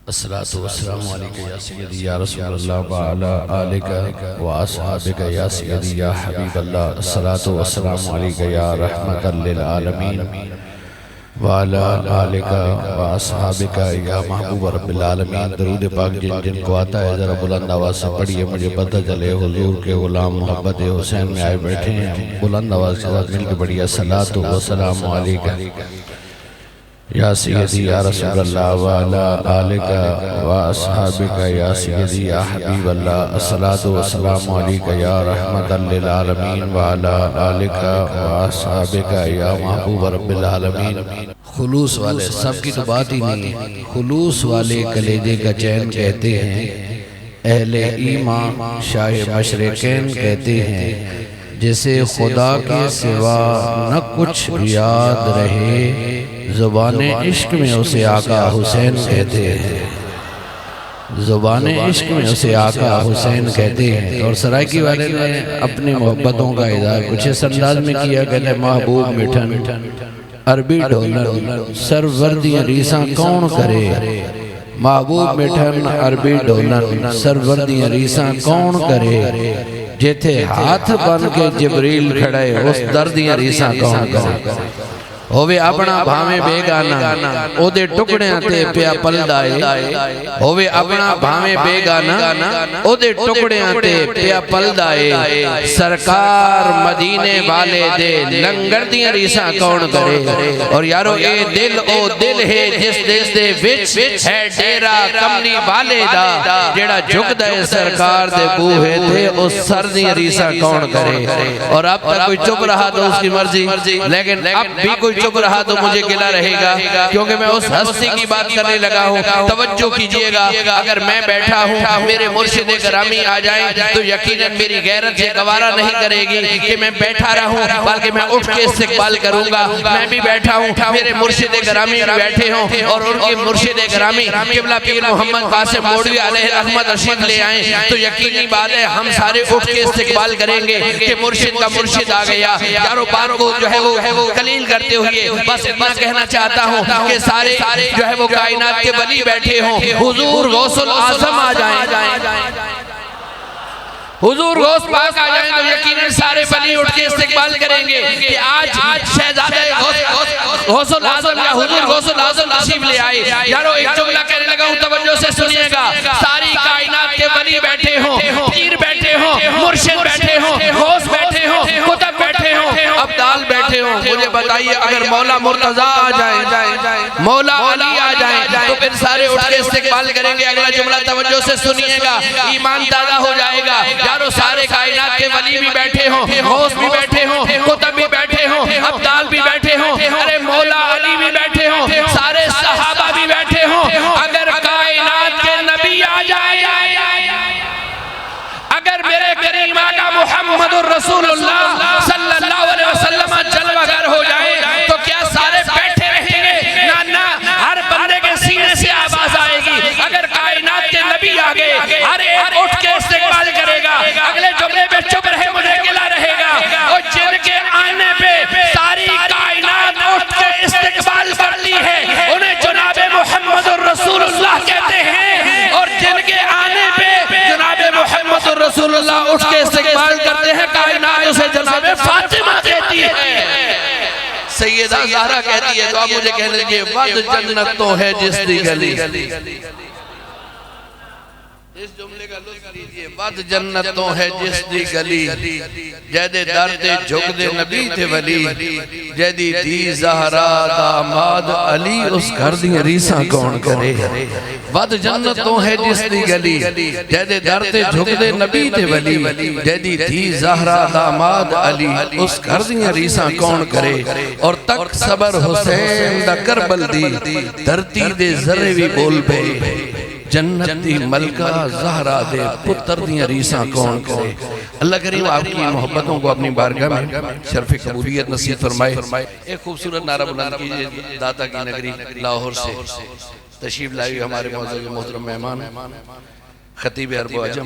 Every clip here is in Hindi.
अस्सलातु वस्सलामु अलैका या सय्यदी या रसूलल्लाह व अला आलिका व अस्हाबिका या सय्यदी या हबीबल्लाह। अस्सलातु वस्सलामु अलैका या रहमतल लिल आलमीन व अला आलिका व अस्हाबिका या महबूब रब्बिल आलमीन। दरूद पाक जिनको आता है ज़रा बुलंद आवाज़ से पढ़िए, मुझे पता चले हुजूर के गुलाम मोहब्बत हुसैन में आए बैठे हैं। बुलंद आवाज़ के साथ मिलकर पढ़िए, अस्सलातु वस्सलामु अलैका या सय्यदी या रसूलल्लाह व अला आलिका व अस्हाबिका या सय्यदी या हबीबल्लाह। अस्सलातु वस्सलामु अलैका या रहमतल लिल आलमीन व अला आलिका व अस्हाबिका या महबूब रब्बिल आलमीन। खुलूस वाले, सबकी तो बात ही नहीं, खुलूस वाले कलेजे का चैन कहते हैं, अहले ईमान शाह मशरिकैन कहते हैं। जिसे खुदा के सिवा न कुछ याद रहे, ज़ुबाने इश्क में उसे आका हुसैन कहते हैं। ज़ुबाने इश्क में उसे आका हुसैन कहते हैं। और सराइकी वाले ने अपनी मोहब्बतों का इज़हार कुछ इस अंदाज में किया, कहते महबूब मिठन अरबी ढोलन सरवर्दियाँ रीसा कौन करे। महबूब मिठन अरबी ढोलन सरवर्दियाँ रीसा कौन करे। जिथे हाथ बन के जिबरील खड़े उस दर्दियां रीसा कौन करे। होवे अपना भावे बेगाना ओदे टुकड़ियां ते पिया पलदाए। होवे अपना भावे बेगाना ओदे टुकड़ियां ते पिया पलदाए। सरकार मदीने वाले दे लंगर दियां रीसा कौन करे। और यारो ए दिल ओ दिल है जिस दिल दे विच है डेरा कमली वाले दा, जेड़ा झुकदा है सरकार दे बूहे ते उस सर दियां रीसा कौन करे। और अब तक कोई चुप रहा तो उसकी मर्जी, लेकिन अब भी कोई चुप रहा तो मुझे गिला रहेगा, क्योंकि मैं उस हस्ती की बात करने लगा हूँ। तवज्जो कीजिएगा, अगर मैं बैठा हूँ मेरे मुर्शिद ग्रामी आ जाए तो यकीनन मेरी गैरत से गवारा नहीं करेगी कि मैं बैठा रहूँ, बल्कि मैं उठ के इस्तिकबाल करूंगा। मैं भी बैठा हूँ, मेरे मुर्शिद ग्रामी बैठे हों और उनके मुर्शिद ग्रामी किबला पीर मोहम्मद कासिम मोडवी अलैहि रहमत रशीद ले आए तो यकीनी बात है हम सारे उठ के इस्तिकबाल करेंगे कि मुर्शिद का मुर्शिद आ गया। यारो बात को जो है वो कलील करते हुए बस इतना कहना चाहता हूँ कि सारे जो है वो कायनात के वली बैठे हों, हुजूर गौसुल आज़म आ जाएं, हुजूर गौस पाक आ जाएं तो यकीनन सारे वली उठ के इस्तिकबाल करेंगे कि आज शहजादे गौसुल आज़म या हुजूर गौसुल आज़म तशरीफ ले आए। यारो एक जुमला कहने लगा हूँ, तवज्जो से सुनिएगा। सारी कायनात के वली बैठे हों, पीर बैठे हों, मुर्शिद बैठे हों, गौस बैठे हों, कुतुब बैठे हों, अब्दाल बैठे हों, मुझे बताइए अगर मौला मुर्तज़ा आ जाए, मौला अली आ जाए तो फिर सारे उठ के इस्तिकबाल करेंगे। अगला जुमला तवज्जो से सुनिएगा, ईमान ताज़ा हो जाएगा। यारो सारे कायनात के वली भी बैठे हों, गौस भी बैठे हों, कुतुब भी बैठे हों, अब्दाल भी बैठे हों, अरे मौला अली भी बैठे हों, सारे सहाबा भी बैठे हों। अगर कायनात के नबी आ जाए, अगर मेरे करीम आका मुहम्मदुर रसूलुल्लाह सल्लल्लाहु अलैहि वसल्लम जलवागर हो जाए तो क्या सारे बैठे रहेंगे? ना ना, हर बंदे के सीने से आवाज आएगी। अगर कायनात के नबी आ गए हर एक उठ के इस्तिकबाल करेगा। अगले जुमले पे चुप रहे, मुझे गिला रहेगा। और जिनके आने पे सारी कायनात उठ के इस्तिकबाल करती है उन्हें जनाबे मुहम्मदुर रसूलुल्लाह कहते हैं। और जिनके आने पे जनाबे मुहम्मदुर रसूलुल्लाह उठ के इस्तिकबाल करते हैं, कायनात उसे जनाबे फातिमा कहती है, सैयदा ज़हरा कहती है। तो आप मुझे कह लीजिए वद जन्नत तो है जिस दी गली, इस जुमले का लुत्फ लीजिए। वद जन्नत तो है जिस दी गली, जैदे दर्दे झुक दे नबी थे वली, जैदी दी ज़हरा दामाद अली उस घर दी रीसा कौन करे। वद जन्नत तो है जिस दी गली, जैदे दर्दे झुक दे नबी थे वली, जैदी दी ज़हरा दामाद अली उस घर दी रीसा कौन करे। और तक सबर हुसैन दा करबल दी, धरती दे जर्रे भी बोल पे, जन्नत दी मलका ज़हरा दे पुत्र दियां रीसा कौन करे। अल्लाह करीम आपकी मोहब्बतों को अपनी बारगाह में शर्फ कबूलियत नसीब फरमाए। एक खूबसूरत नारा बुलंद कीजिए। दाता की नगरी लाहौर से तशरीफ लाई हमारे मोहतरम मेहमान खतीब अरब अजम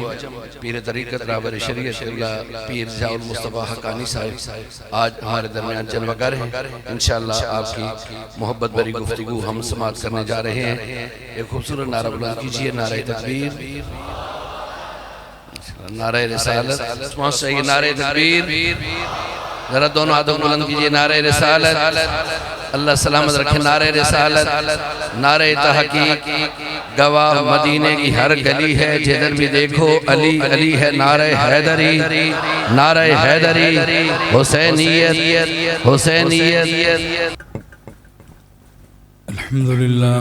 पीर तरीक़त राहबर शरीयत पीर ज़ियाउल मुस्तफ़ा हक़ानी साहिब आज हमारे दरमियान जलवागर हैं। इंशाअल्लाह आपकी मोहब्बत भरी गुफ्तगू हम समाअत करने जा रहे हैं। एक खूबसूरत नारा बुलंद कीजिए, नारे तकबीर, नारे रिसालत, नारे तकबीर, जरा दोनों हाथों बुलंद कीजिए, नारे रिसालत, अल्लाह सलामत रखे, नारे रिसालत, नारे तहक़ीक़, गवाह मदीने की हर गली है, जिधर भी देखो अली अली है, नारे हैदरी, नारे हैदरी, हुसैनियत, हुसैनियत। अल्हम्दुलिल्लाह,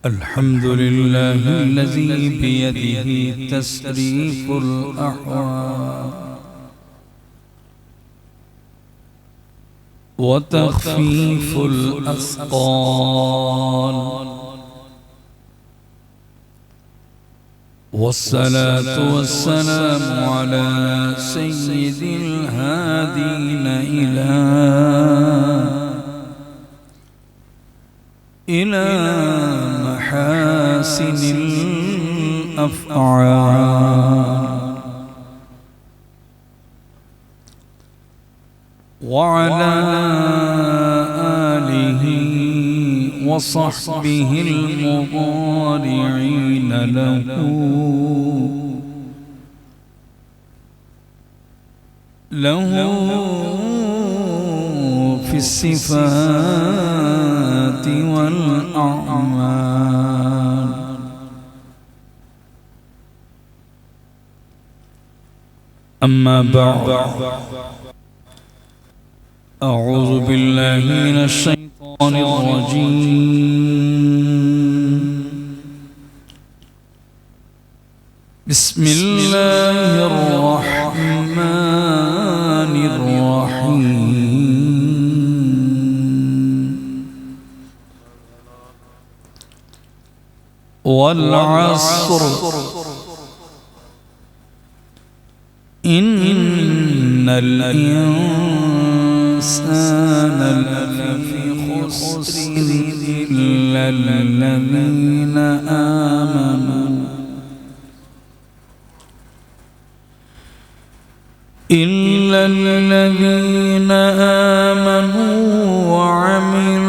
अल्हम्दुलिल्लाहिल्लज़ी बियदिही तस्रीफुल अहवाल व तख़फ़ीफ़ुल अस्क़ाल वस्सलातु वस्सलामु अला सय्यिदिल हादीन इला महसिनिल अफ़आल वअला आलिहि वसहबिहिल मुतारिईन लहू फिस्सिफ़ाति वल अअमाल। अम्मा बअद, अऊज़ु बिल्लाहि मिनश शैतानिर रजीम। बिस्मिल्लाहिर रहमानिर रहीम। वल अस्र इन्नल इंसान लफ़ी खुस्र इल्लल्लज़ीना आमनू वअमिलुस्सालिहात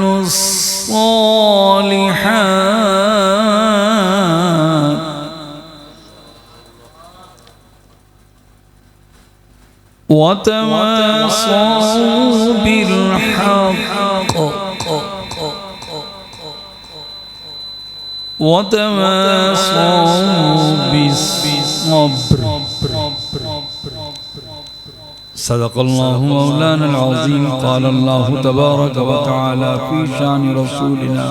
वतवासौ बिलहक़ वतवासौ बिस्सब्र। सदक़ल्लाहु मौलाना अज़ीम। क़ाल अल्लाहु तबारक व तआला फ़ी शान रसूलिना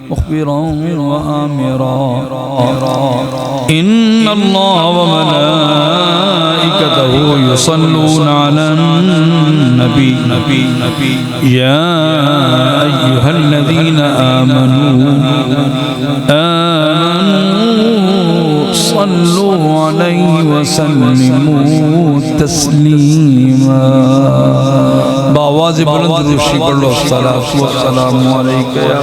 मुख़बिरन व आमिरा इन्नल्लाह व मलाइकतहु युसल्लूना अलन नबी या अय्युहल्लज़ीना आमनू सल्लु अलैहि वसल्लिमू तस्लीमा। बावाज़ बुलंद रूशी पढ़ लो, सलातु वस्सलामु अलैका या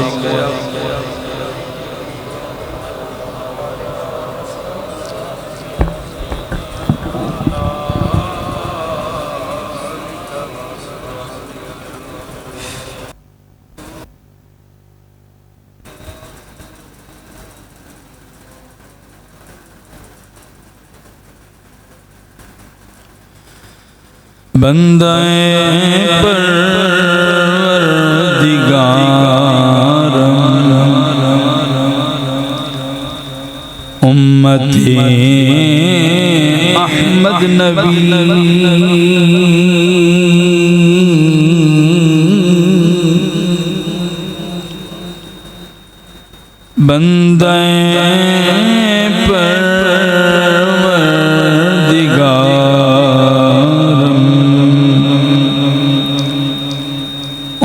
बंदाए परवरदिगार उम्मते अहमद नबी बंदाए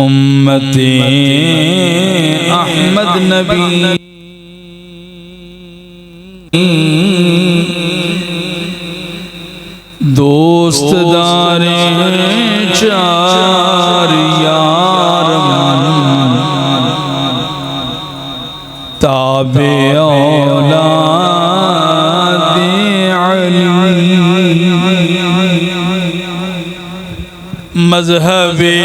उम्मते अहमद नबी दोस्तदारे चार यार ताबे औलाद अली मज़हबे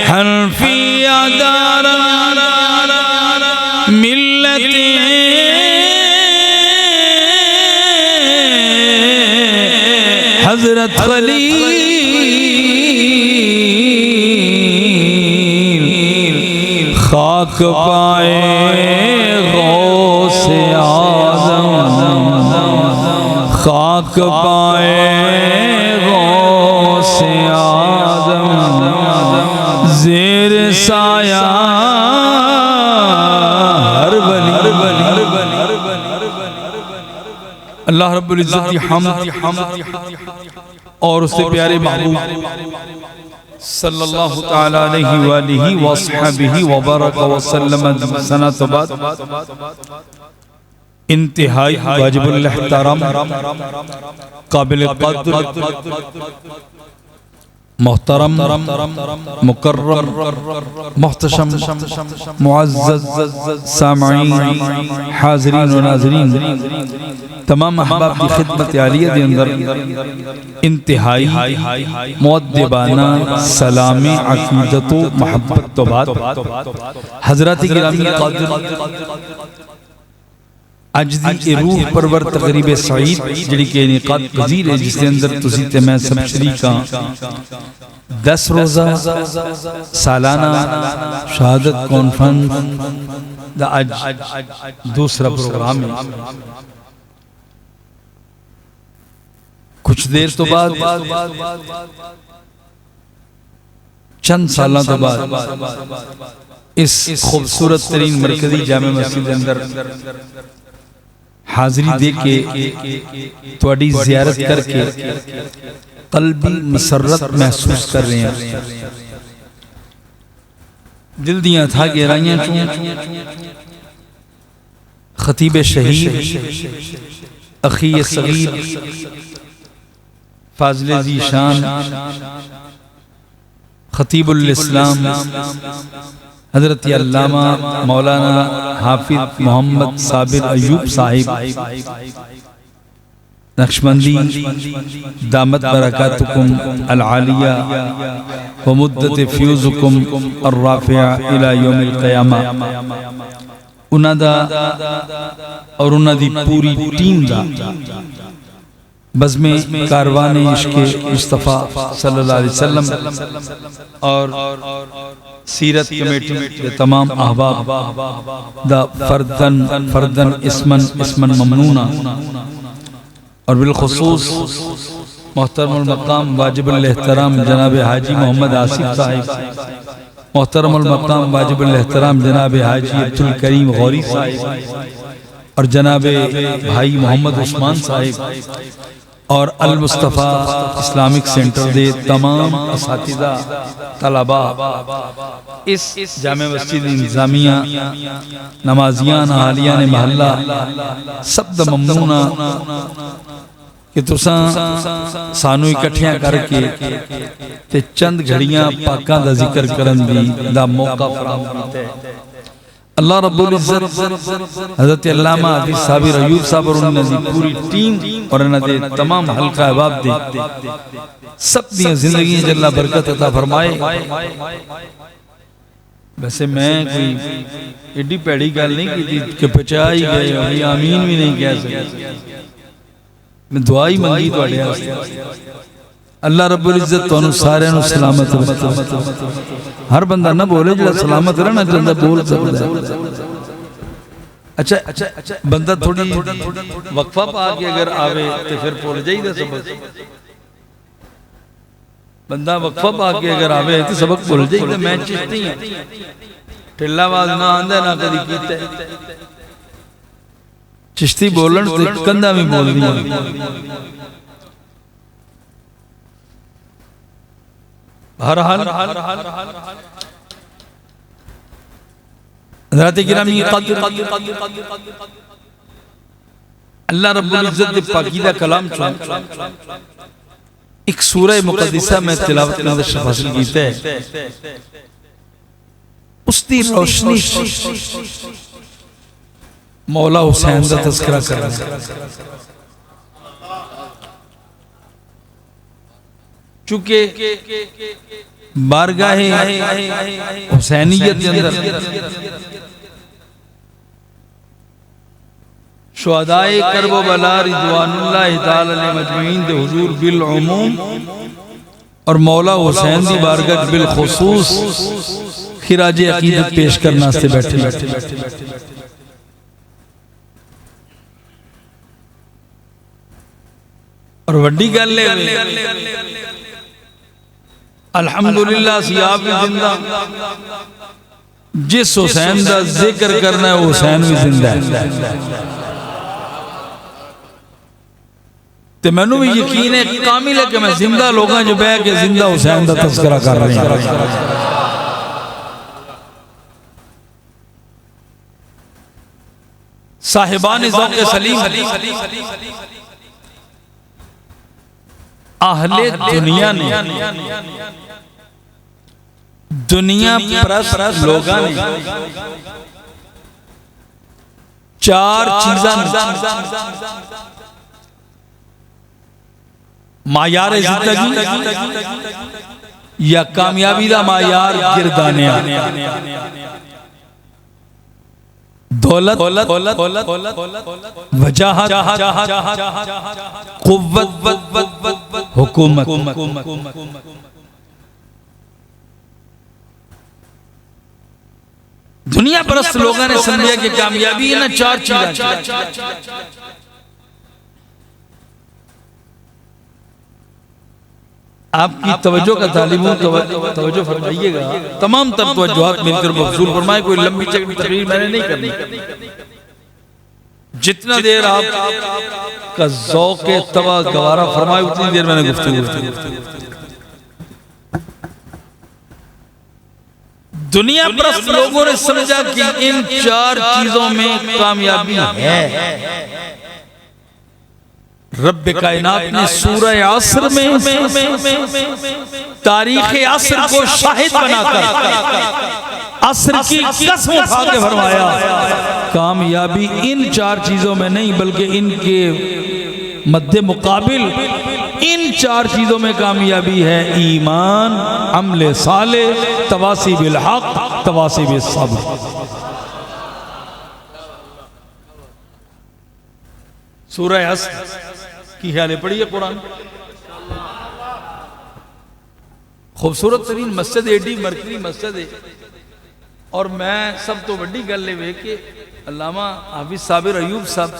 हनफिया दारा मिल्लते हज़रत खलील खाक पाए गौसे आज़म खाक पाए गौसे आज़म ज़ेर साया हर वली अल्लाह रब्बुल इज़्ज़त की हम्द और उससे प्यारे महबूब सल्लल्लाहु तआला अलैहि वालिहि वसहबिहि व बारका व सल्लम सनत बाद इंतहाई वाजिबुल एहतराम काबिल क़द्र मोहतरम मुकर्रम मोहतशम मुअज़्ज़ज़ सामईन हाज़रीन व नाज़रीन तमाम अहबाब की खिदमत आलिया के अंदर इंतहाई मुअद्दिबाना सलाम अक़ीदत व महब्बत तो बात हज़रत गिरामी क़ादिर अजदी रूह परवर तकरीब सईद जिहड़ी के इनेकाद पजीर है जिसके अंदर तुसी ते मैं सब शरीका 10 रोज़ा सालाना शहादत कॉन्फ्रेंस दा आज दूसरा प्रोग्राम है। कुछ देर तो बाद चंद साल तो बाद इस खूबसूरत तरीन मरकजी जामे मस्जिद अंदर हाजिरी दे के थोड़ी ज़ियारत करके क़ल्बी मसरत महसूस कर रहे हैं। दिल दियां था गहराइयां चूं खतीब शहीद अखी सगीर फाज़िल ज़ीशान खतीबुल इस्लाम हज़रत अल्लामा मौलाना हाफिज़ मोहम्मद साबिर अयूब साहिब नक्शबंदी दामत बरकातुकुम अल आलिया व मुद्दत फ्यूज़ुकुम और राफ़िया इला यौमिल क़यामा उन्हां दा और उन्हां दी पूरी टीम दा बज़्मे कारवान इश्क़ मुस्तफ़ा सल्लल्लाहु अलैहि वसल्लम और सीरत कमेटी के तमाम अहबाब दा फर्दन इस्मन ममनूना और बिलखुसूस मोहतरमुल मकाम वाजिबुल एहतराम जनाब हाजी मोहम्मद आसिफ साहिब मोहतरमुल मकाम वाजिबुल एहतराम जनाब हाजी अब्दुल करीम गौरी साहिब और जनाब भाई मोहम्मद उस्मान साहिब और अल मुस्तफ़ा इस्लामिक सेंटर दे तमाम असातिज़ा तलबा इस जामे मस्जिद इंतज़ामिया नमाजियान आलिया ने महल्ला सब दा ममनूना कि तुसां सानू इकट्ठियां करके ते चंद घड़ियां पाकां दा जिक्र करन दा मौका फराहम कीता है। अल्लाह रब्बुल इज़्ज़त हज़रत अल्लामा हाफिज़ साबिर अयूब साहब और उन्हां दी पूरी टीम और उन्हां दे तमाम हल्का अहबाब दे सब दी जिंदगी च अल्लाह बरकत अता फरमाए। वैसे मैं कोई एडी भैड़ी गल नहीं की कि बचा ही गए अभी आमीन भी नहीं कह सके। मैं दुआ ही मंगी तुहाडे वास्ते अल्लाह रब्बुल इज़्ज़त तुहानू सारियां नू सलामत रखे। हर बंदा ना बोले जो सलामत रहना चाहता बोल सकता है। अच्छा बंदा थोड़ी वक्फा पा के अगर आवे तो फिर भूल जाइए सबक। बंदा वक्फा पा के अगर आवे तो सबक भूल जाइए। मैं चिश्ती हां ढिलावाज ना आंदा ना कदी कीता चिश्ती बोलन ते कंधा भी बोलदी हर हाल हज़रत गिरामी क़द्र अल्लाह रब्बुल इज़्ज़त दे पाकीज़ा कलाम चो एक सूरह मुक़द्दिसा में तिलावत हासिल कीता है। उसकी रोशनी मौला हुसैन का तज़किरा कर रहे हैं। चूंकि बारगाहे हुसैनियत के अंदर शुहदाए करब बला रिज़वानुल्लाह ताला अलैहि मजमईन दे हुजूर बिल उमूम और मौला हुसैन दी बारगाह बिल खुसूस खिराजे अकीदत पेश करने से बैठे। और वड्डी गल अल्हम्दुलिल्लाह सी आप भी जिंदा, जिस हुसैन का जिक्र करना है हुसैन भी जिंदा है। ते मैनू भी यकीन है कामिल है कि मैं जिंदा लोगों जो बह के जिंदा हुसैन का तज़किरा कर रहे हैं। साहिबान ज़ौक़ सलीम आहले दुनिया ने दुनिया परस्त लोगों ने चार चीज़ां मायार जिंदगी या कामयाबी का मायार गिरदानिया दौलत वजाहत क़ुव्वत हुकूमत। दुनिया परस्त लोगों ने समझा कि कामयाबी है ना चार चीज़ें। आपकी तवज्जो का तालिबों तवज्जो फरमाइएगा। तमाम तर तवज्जुहात मिलकर मफसूल फरमाए। कोई लंबी चौड़ी तकरीर मैंने नहीं करनी। जितना देर आप का ज़ौक़ तवा गवारा फरमाए उतनी देर मैंने गुफ्तगू। दुनिया परस्त लोगों ने समझा कि इन चार चीजों में कामयाबी है। रब कायनात ने सूरह असर में तारीख़ असर को शाहिद बनाकर असर की कसम उठा के फरमाया कामयाबी इन चार चीजों में नहीं बल्कि इनके मद्दे मुकाबिल इन चार चीजों में कामयाबी है। ईमान, अमले साले, तवासी बिल हक, तवासी बिल सब्र। सूरह असर की ख्याल पढ़िए कुरान। खूबसूरत तरीन मस्जिद एडी मरकरी मस्जिद है। और मैं सब तो वड्डी गल वे कि अल्लामा हाफिज साबिर अयूब साहब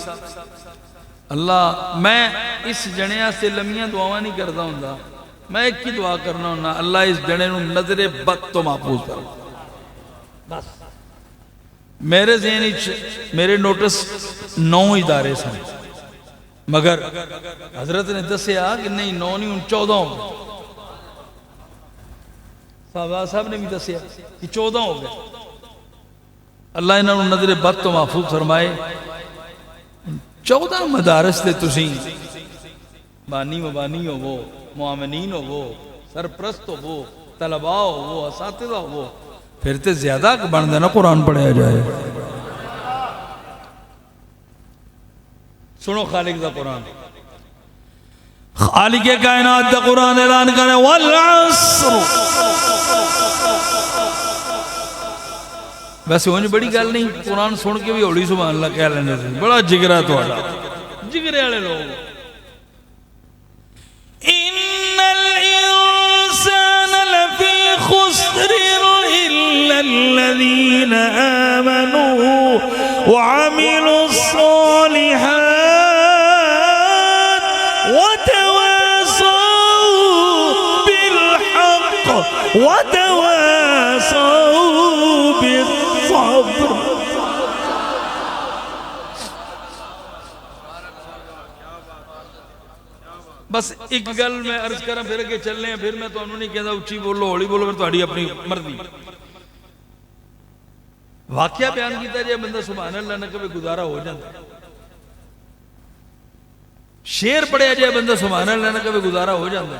अल्लाह, मैं इस जने से लमियां दुआवां नहीं करता हूं। मैं एक ही दुआ करना हूं, अल्लाह इस जने नजरे बद तो महफूज करो। बस मेरे ज़हन मेरे नोटिस 9 इदारे सन, मगर हजरत ने दसिया कि नहीं 9 नहीं 14 हो गए। साहब ने भी दसिया कि 14 हो गए। अल्लाह इन्होंने नजरे बद तो महफूज फरमाए। 14 मदारस से तुसी बानी मबानी हो वो, मुआमिनीन हो वो, सरप्रस्त हो वो, तलबा हो वो, असातिज़ा हो वो, फिर तो ज्यादा बन देना कुरान पढ़ाया जाए। सुनो खालिक दा कुरान, खालिक कायनात दा कुरान ऐलान करे वल अस्र। वैसे उन्हें बड़ी गल नहीं, कुरान सुन के भी हौली सुभान अल्लाह कह लेंगे। बड़ा जिगरा तुहाडा, जिगरे वाले लोग। इन्नल इंसान लफी खुस्र इल्ला अल्लज़ीना आमनू व अमिलुस सालिहात व तवासौ बिल हक़ व तवासौ बिस सब्र। बस एक गल मैं अर्ज करा फिर अगे चलने हैं। फिर मैं तो नहीं कहता उच्ची बोलो हौली बोलो, फिर तुम्हारी अपनी मर्जी। वाकया बयान किया जाए बंदा सुभान अल्लाह ना कभी गुजारा हो जाता। शेर पढ़िया जाए बंदा सुभान अल्लाह ना कभी गुजारा हो जाता।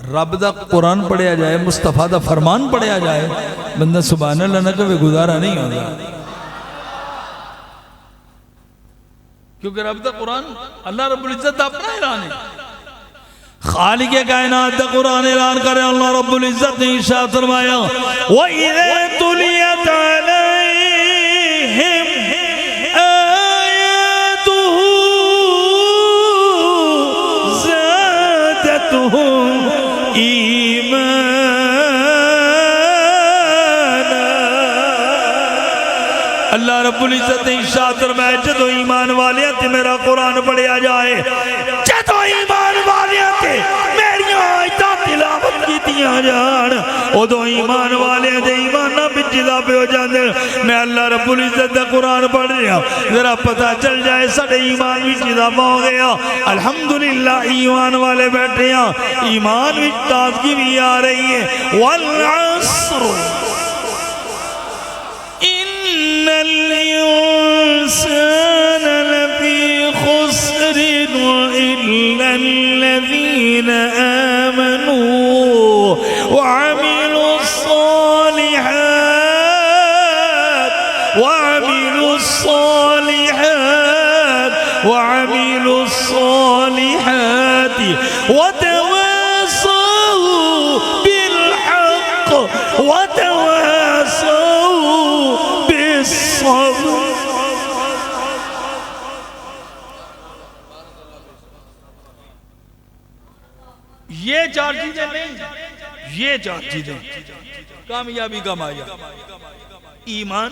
रब दा कुरान पढ़िया जाए, मुस्तफा दा फरमान पढ़िया जाए, बंदा सुभान अल्लाह ना कहे गुजारा नहीं होता। क्योंकि रब दा कुरान अल्लाह रब्बुल इज्जत दा अपना ऐलान है। खालिक कायनात दा कुरान ऐलान करे अल्लाह रब्बुल इज्जत ने इरशाद फरमाया व इज़ा तुलियत अलैहिम आयातुहु ज़ादतहुम ईमाना। अल्लाह रब्बुल इज्जत ने इरशाद फरमाया जदों ईमान वालियां ते मेरा कुरान पढ़िया जाए, जदों ईमान वालियां ते मेरियां आयतां तिलावत कीतियां जान, उदों ईमान वालियां दे ईमानां विच इजाफे हो जांदे। मैं अल्लाह रब्बुल इज्जत दा कुरान पढ़ रहा, जरा पता चल जाए साडे ईमान विच इजाफा हो गया। अल्हम्दुलिल्लाह ईमान वाले बैठे हैं, ईमान विच ताज़गी भी आ रही है। वल अस्र इन्नल इंसान लफी खुस्र इल्ला अल्लज़ीना आमनू व अमिलुस सालिहात व तवासौ बिल हक़ व तवासौ बिस सब्र। ये चार चीजें नहीं, ये चार चीजें कामयाबी का माया, ईमान,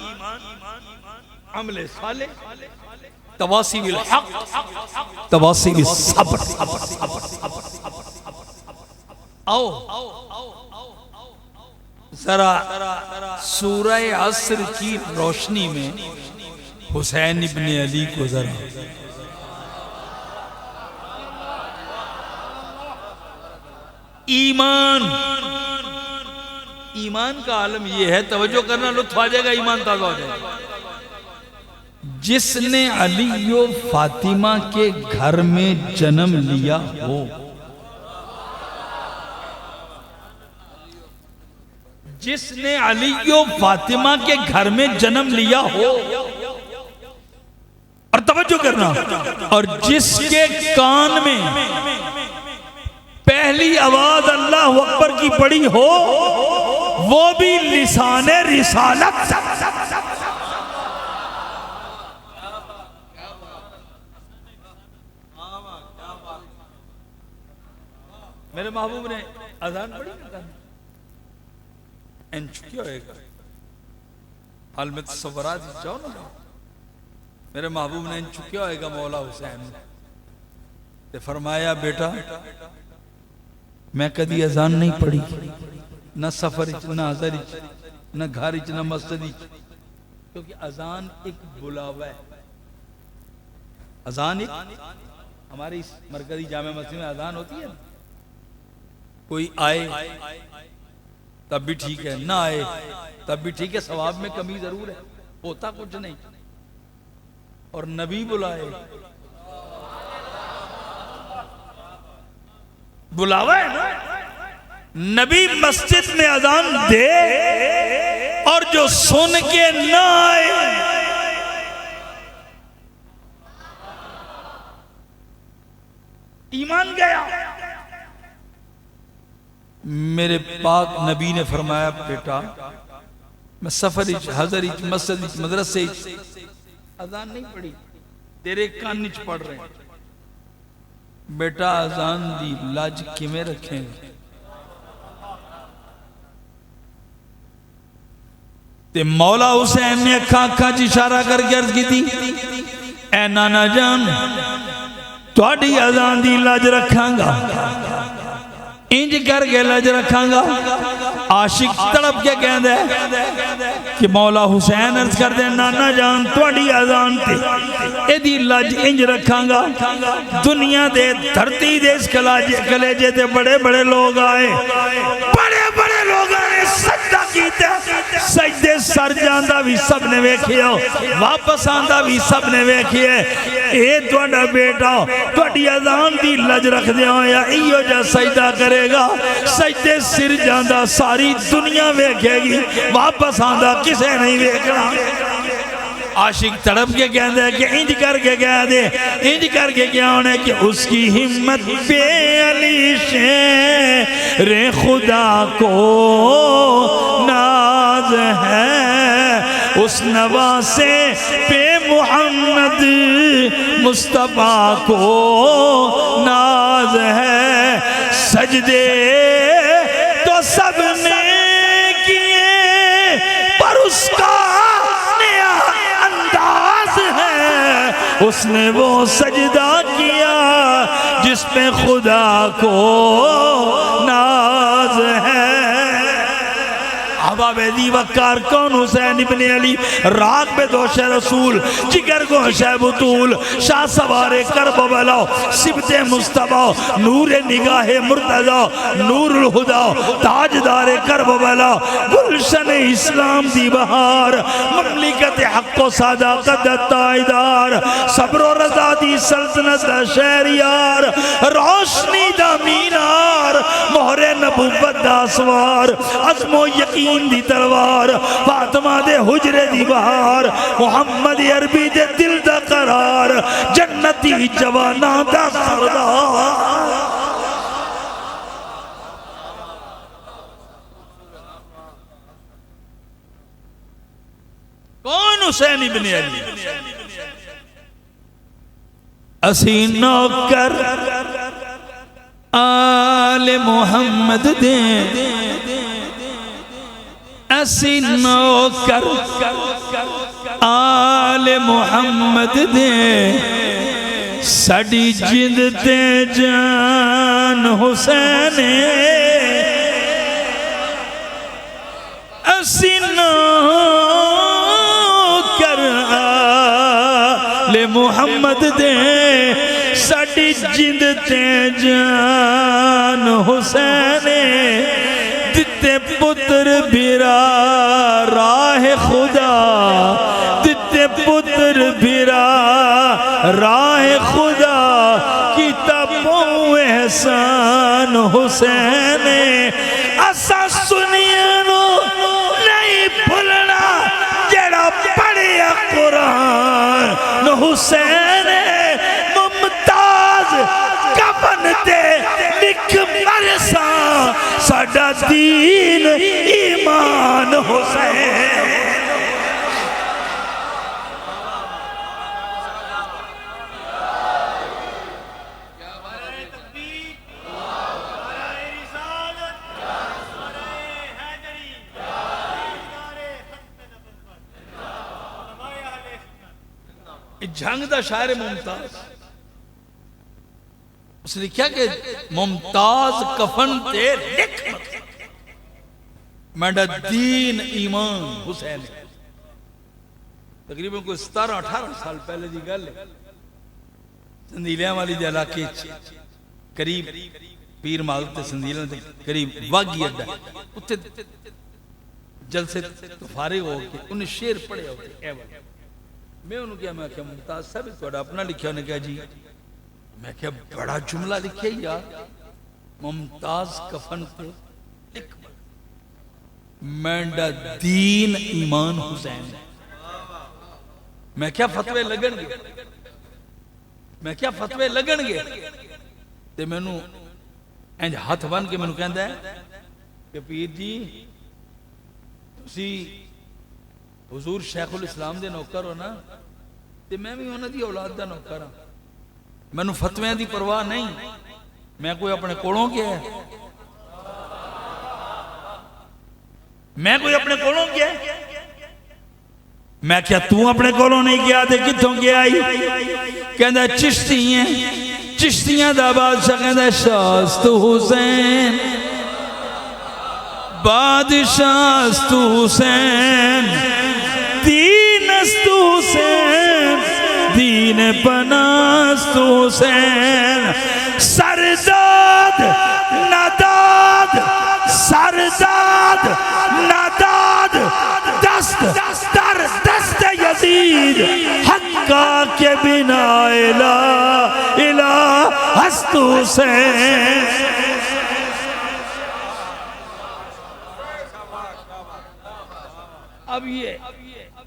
अमले साले, तवासी बिल हक़, तवासी बिस सब्र। आओ जरा सूरह अस्र की रोशनी में हुसैन इब्ने अली को जरा ईमान, ईमान का आलम यह है, तवज्जो करना, लुत्फ आ जाएगा, ईमान ताज़ा हो जाएगा। जिसने अली और फातिमा के घर में जन्म लिया हो, जिसने अली और फातिमा के घर में जन्म लिया हो, और तवज्जो करना, और जिसके कान में पहली आवाज अल्लाह अकबर की पड़ी हो, वो भी लिसाने रिसालत। मेरे महबूब ने अजान पढ़ी इन चुकी होएगा हाल में तस्वरा जाओ ना, मेरे महबूब ने इन चुकी होएगा मौला हुसैन ने फरमाया बेटा मैं कदी अजान नहीं पढ़ी, न सफर न हजर न घर न मस्जिद, क्योंकि अजान एक बुलावा है। अजान एक हमारी इस मरकजी जामे मस्जिद में अजान होती है, कोई आए तब भी ठीक है, ना आए तब भी ठीक है, सवाब में कमी जरूर है, होता कुछ नहीं। और नबी बुलाए, बुलावा है ना, नबी मस्जिद में अजान दे और जो सुन के ना आए, ईमान गया। मेरे पाक नबी ने फरमाया बेटा मैं सफर हजर मस्जिद मदरसे अजान नहीं पढ़ी, तेरे कान च पढ़ रहे हैं। बेटा अजान दी लाज किमें रखें, ते मौला हुसैन ने अखा अखा च इशारा करके अर्ज की थी, ऐ नाना जान तुहाडी अजान दी लाज रखांगा, इंज करके लज रखांगा। आशिक तड़प के कहंदा है कि मौला हुसैन अर्ज कर दे नाना जान तुहाडी अजान ते एदी लज इंज रखांगा। दुनिया दे धरती दे इस कलेजे ते बड़े बड़े लोग आए, बड़े बड़े लोग ने सच सजदा कीता सजदे सर जांदा भी सब ने वेखिया वापस आंदा भी सब ने वेखिया ए तुहाडा बेटा तुहाडी अजान दी लज रखदिया होया इहो जा सजदा करेगा सजदे सिर जांदा सारी दुनिया वेखेगी वापस आंदा किसे नहीं वेखना आशिक तड़प के कहता है कि इंज करके कह दे इंज करके क्या होने कि उसकी हिम्मत पे अली शेरे खुदा को नाज है उस नवासे पे मोहम्मद मुस्तफा को नाज है सजदे तो सबने किए पर उसका उसने वो सजदा किया जिसमें खुदा को नाज है अबाबेदी वक्कार कौन हुसैन इब्ने अली राग पे दोष रसूल जिगर को शहबतूल शाह सवारे करबला सिबते मुस्तफा नूर निगाहे मुर्तजा नूरुल हुदा ताजदार करबला गुलशन इस्लाम दी बहार ममलिकत हक व सदाकत ताईदार सब्र रज़ा दी सल्तनत दा शहरियार रोशनी दा मीनार मोहरे नबुव्वत दा सवार अज़्मो यकीन दी तलवार फातिमा दे हुजरे दी बहार मुहम्मद अरबी दे दिल दा करार जन्नती जवाना दा सरदार कौन हुसैन इब्ने अली असी नौकर आले मोहम्मद दे असी नौकर आले मोहम्मद दे साडी जिंद ते जान हुसैन असी नौकर आले मोहम्मद दे साडी जिंद ते जान हुसैन दिते पुत्र बिरा राह खुदा दिते पुत्र बिरा राह खुदा किताबो एहसान हुसैन असा सुनिया नहीं भूलना जड़ा पढ़िया कुरान हुसैन मुमताज कफन ते लिख मरसा साडा दीन ईमान हुसैन जंग दा शायर मुमताज उसने लिखा कि मुमताज कफन ते लिख मेरा दीन ईमान हुसैन तकरीबन कोई 17-18 साल पहले की गल है संदीलिया वाली दे इलाके करीब पीर माल ते संदीलिया दे करीब वागी अड्डा उत्थे जलसे तो फारिग हो के उन्हें शेर पढ़े होते मैं उन्होंने क्या मैं क्या मुमताज साहब थोड़ा अपना लिखा उन्हें क्या जी मैं क्या बड़ा जुमला लिखे यार मुमताज कफन पे लिख मेरा दीन ईमान हुसैन मैं क्या फतवे लगणगे मैं क्या फतवे लगणगे ते मैनू इंज हाथ बन के मैनू कहंदा है कि पीर जी तुसी हुजूर शेखुल इस्लाम दे नौकर हो ना ते मैं भी उन्हां दी औलाद दा नौकर हां मैनू फतवियां दी परवाह नहीं मैं कोई अपने कोलों गया मैं कोई अपने कोलों गया मैं क्या तू अपने कोलों नहीं गया ते कित्थों गया ही कहंदा चिश्तियां दा बादशाह कहंदा शास्तु हुसैन बादशाह हुसैन दीनस्तु हुसैन दीन पनास्तु हुसैन सरदाद नादाद सरदाद नादाद बाद दस्त दर दस्त यजीद हक्का के बिना इला इला हस्तू से। अब ये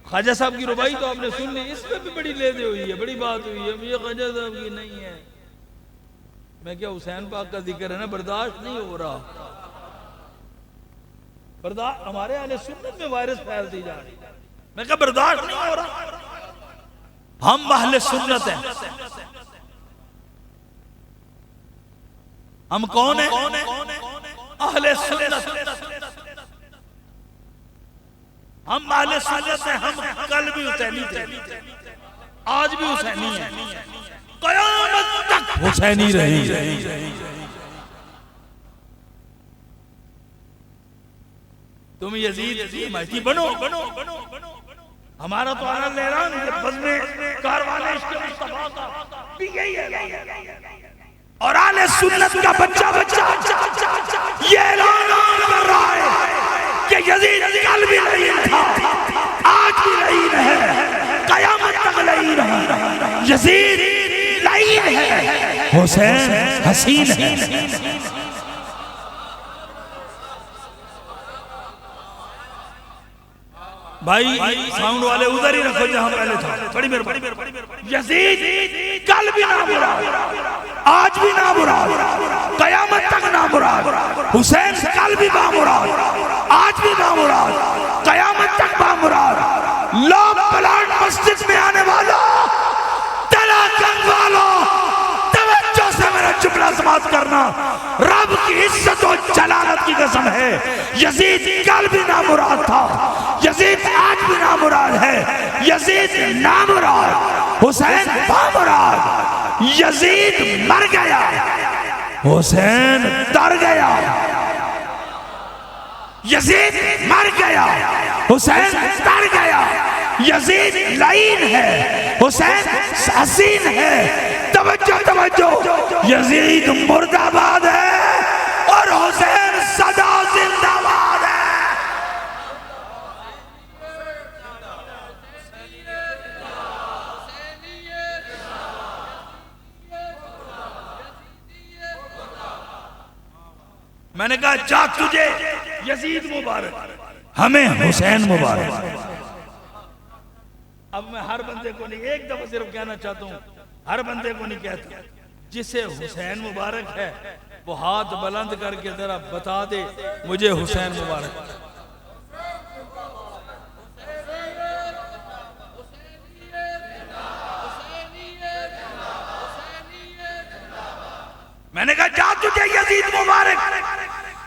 ख्वाजा साहब की रुबाई तो आपने सुन ली, इसमें भी बड़ी लेदे हुई है, बड़ी बात हुई है। ये ख्वाजा साहब की नहीं है। मैं क्या हुसैन पाक का जिक्र है ना, बर्दाश्त नहीं हो रहा। बर्दाश्त हमारे अहले सुन्नत में वायरस फैलती जा रही। मैं क्या बर्दाश्त नहीं हो रहा। हम अहले सुन्नत हैं। हम कौन है? अहले सुन्नत। हम अहले सुन्नत हैं। हम कल भी हुसैनी थे, आज भी हुसैनी हैं, क़यामत तक हुसैनी रहेंगे। तुम यजीद की हिमायती बनो। हमारा तो आलम ऐलान है, बज़्म कारवाने इश्क़ मुस्तफ़ा का भी यही है। और आले सुन्नत का बच्चा बच्चा ये ऐलान कर रहा है कि यजीद कल भी लईन था, आज भी लईन है, क़यामत तक लईन है। यजीद लईन है, हुसैन हसीन है। भाई साउंड वाले उधर ही रखो जहां पहले था। बड़ी मेहरबानी। यजीद कल भी ना मुराद, आज भी ना मुराद, क़यामत तक ना मुराद। हुसैन कल भी बामुराद, आज भी बामुराद, क़यामत तक बामुराद। लोग प्लांट मस्जिद में आने वाला तलाकन वालों, तवज्जो से मेरा जुमला समाप्त करना। रब की इज्जत और जलालत की कसम है, यजीद कल भी नामुराद था, यजीद आज भी नामुराद है। यजीद नामुराद, हुसैन बामुराद। यजीद मर गया, हुसैन तर गया। यजीद मर गया, हुसैन तर गया। यजीद लईन है, हुसैन हसीन है। तवज्जो तवज्जो, यजीद मुर्दाबाद है और हुसैन सदा जिंदाबाद है। मैंने कहा जा तुझे यजीद मुबारक, हमें हुसैन मुबारक। अब मैं हर बंदे को नहीं, एक दफा सिर्फ कहना चाहता हूं, हर बंदे को नहीं कहता। जिसे हुसैन मुबारक है वो हाथ बुलंद करके जरा बता दे मुझे हुसैन मुबारक। मैंने कहा जा तुझे यजीद मुबारक,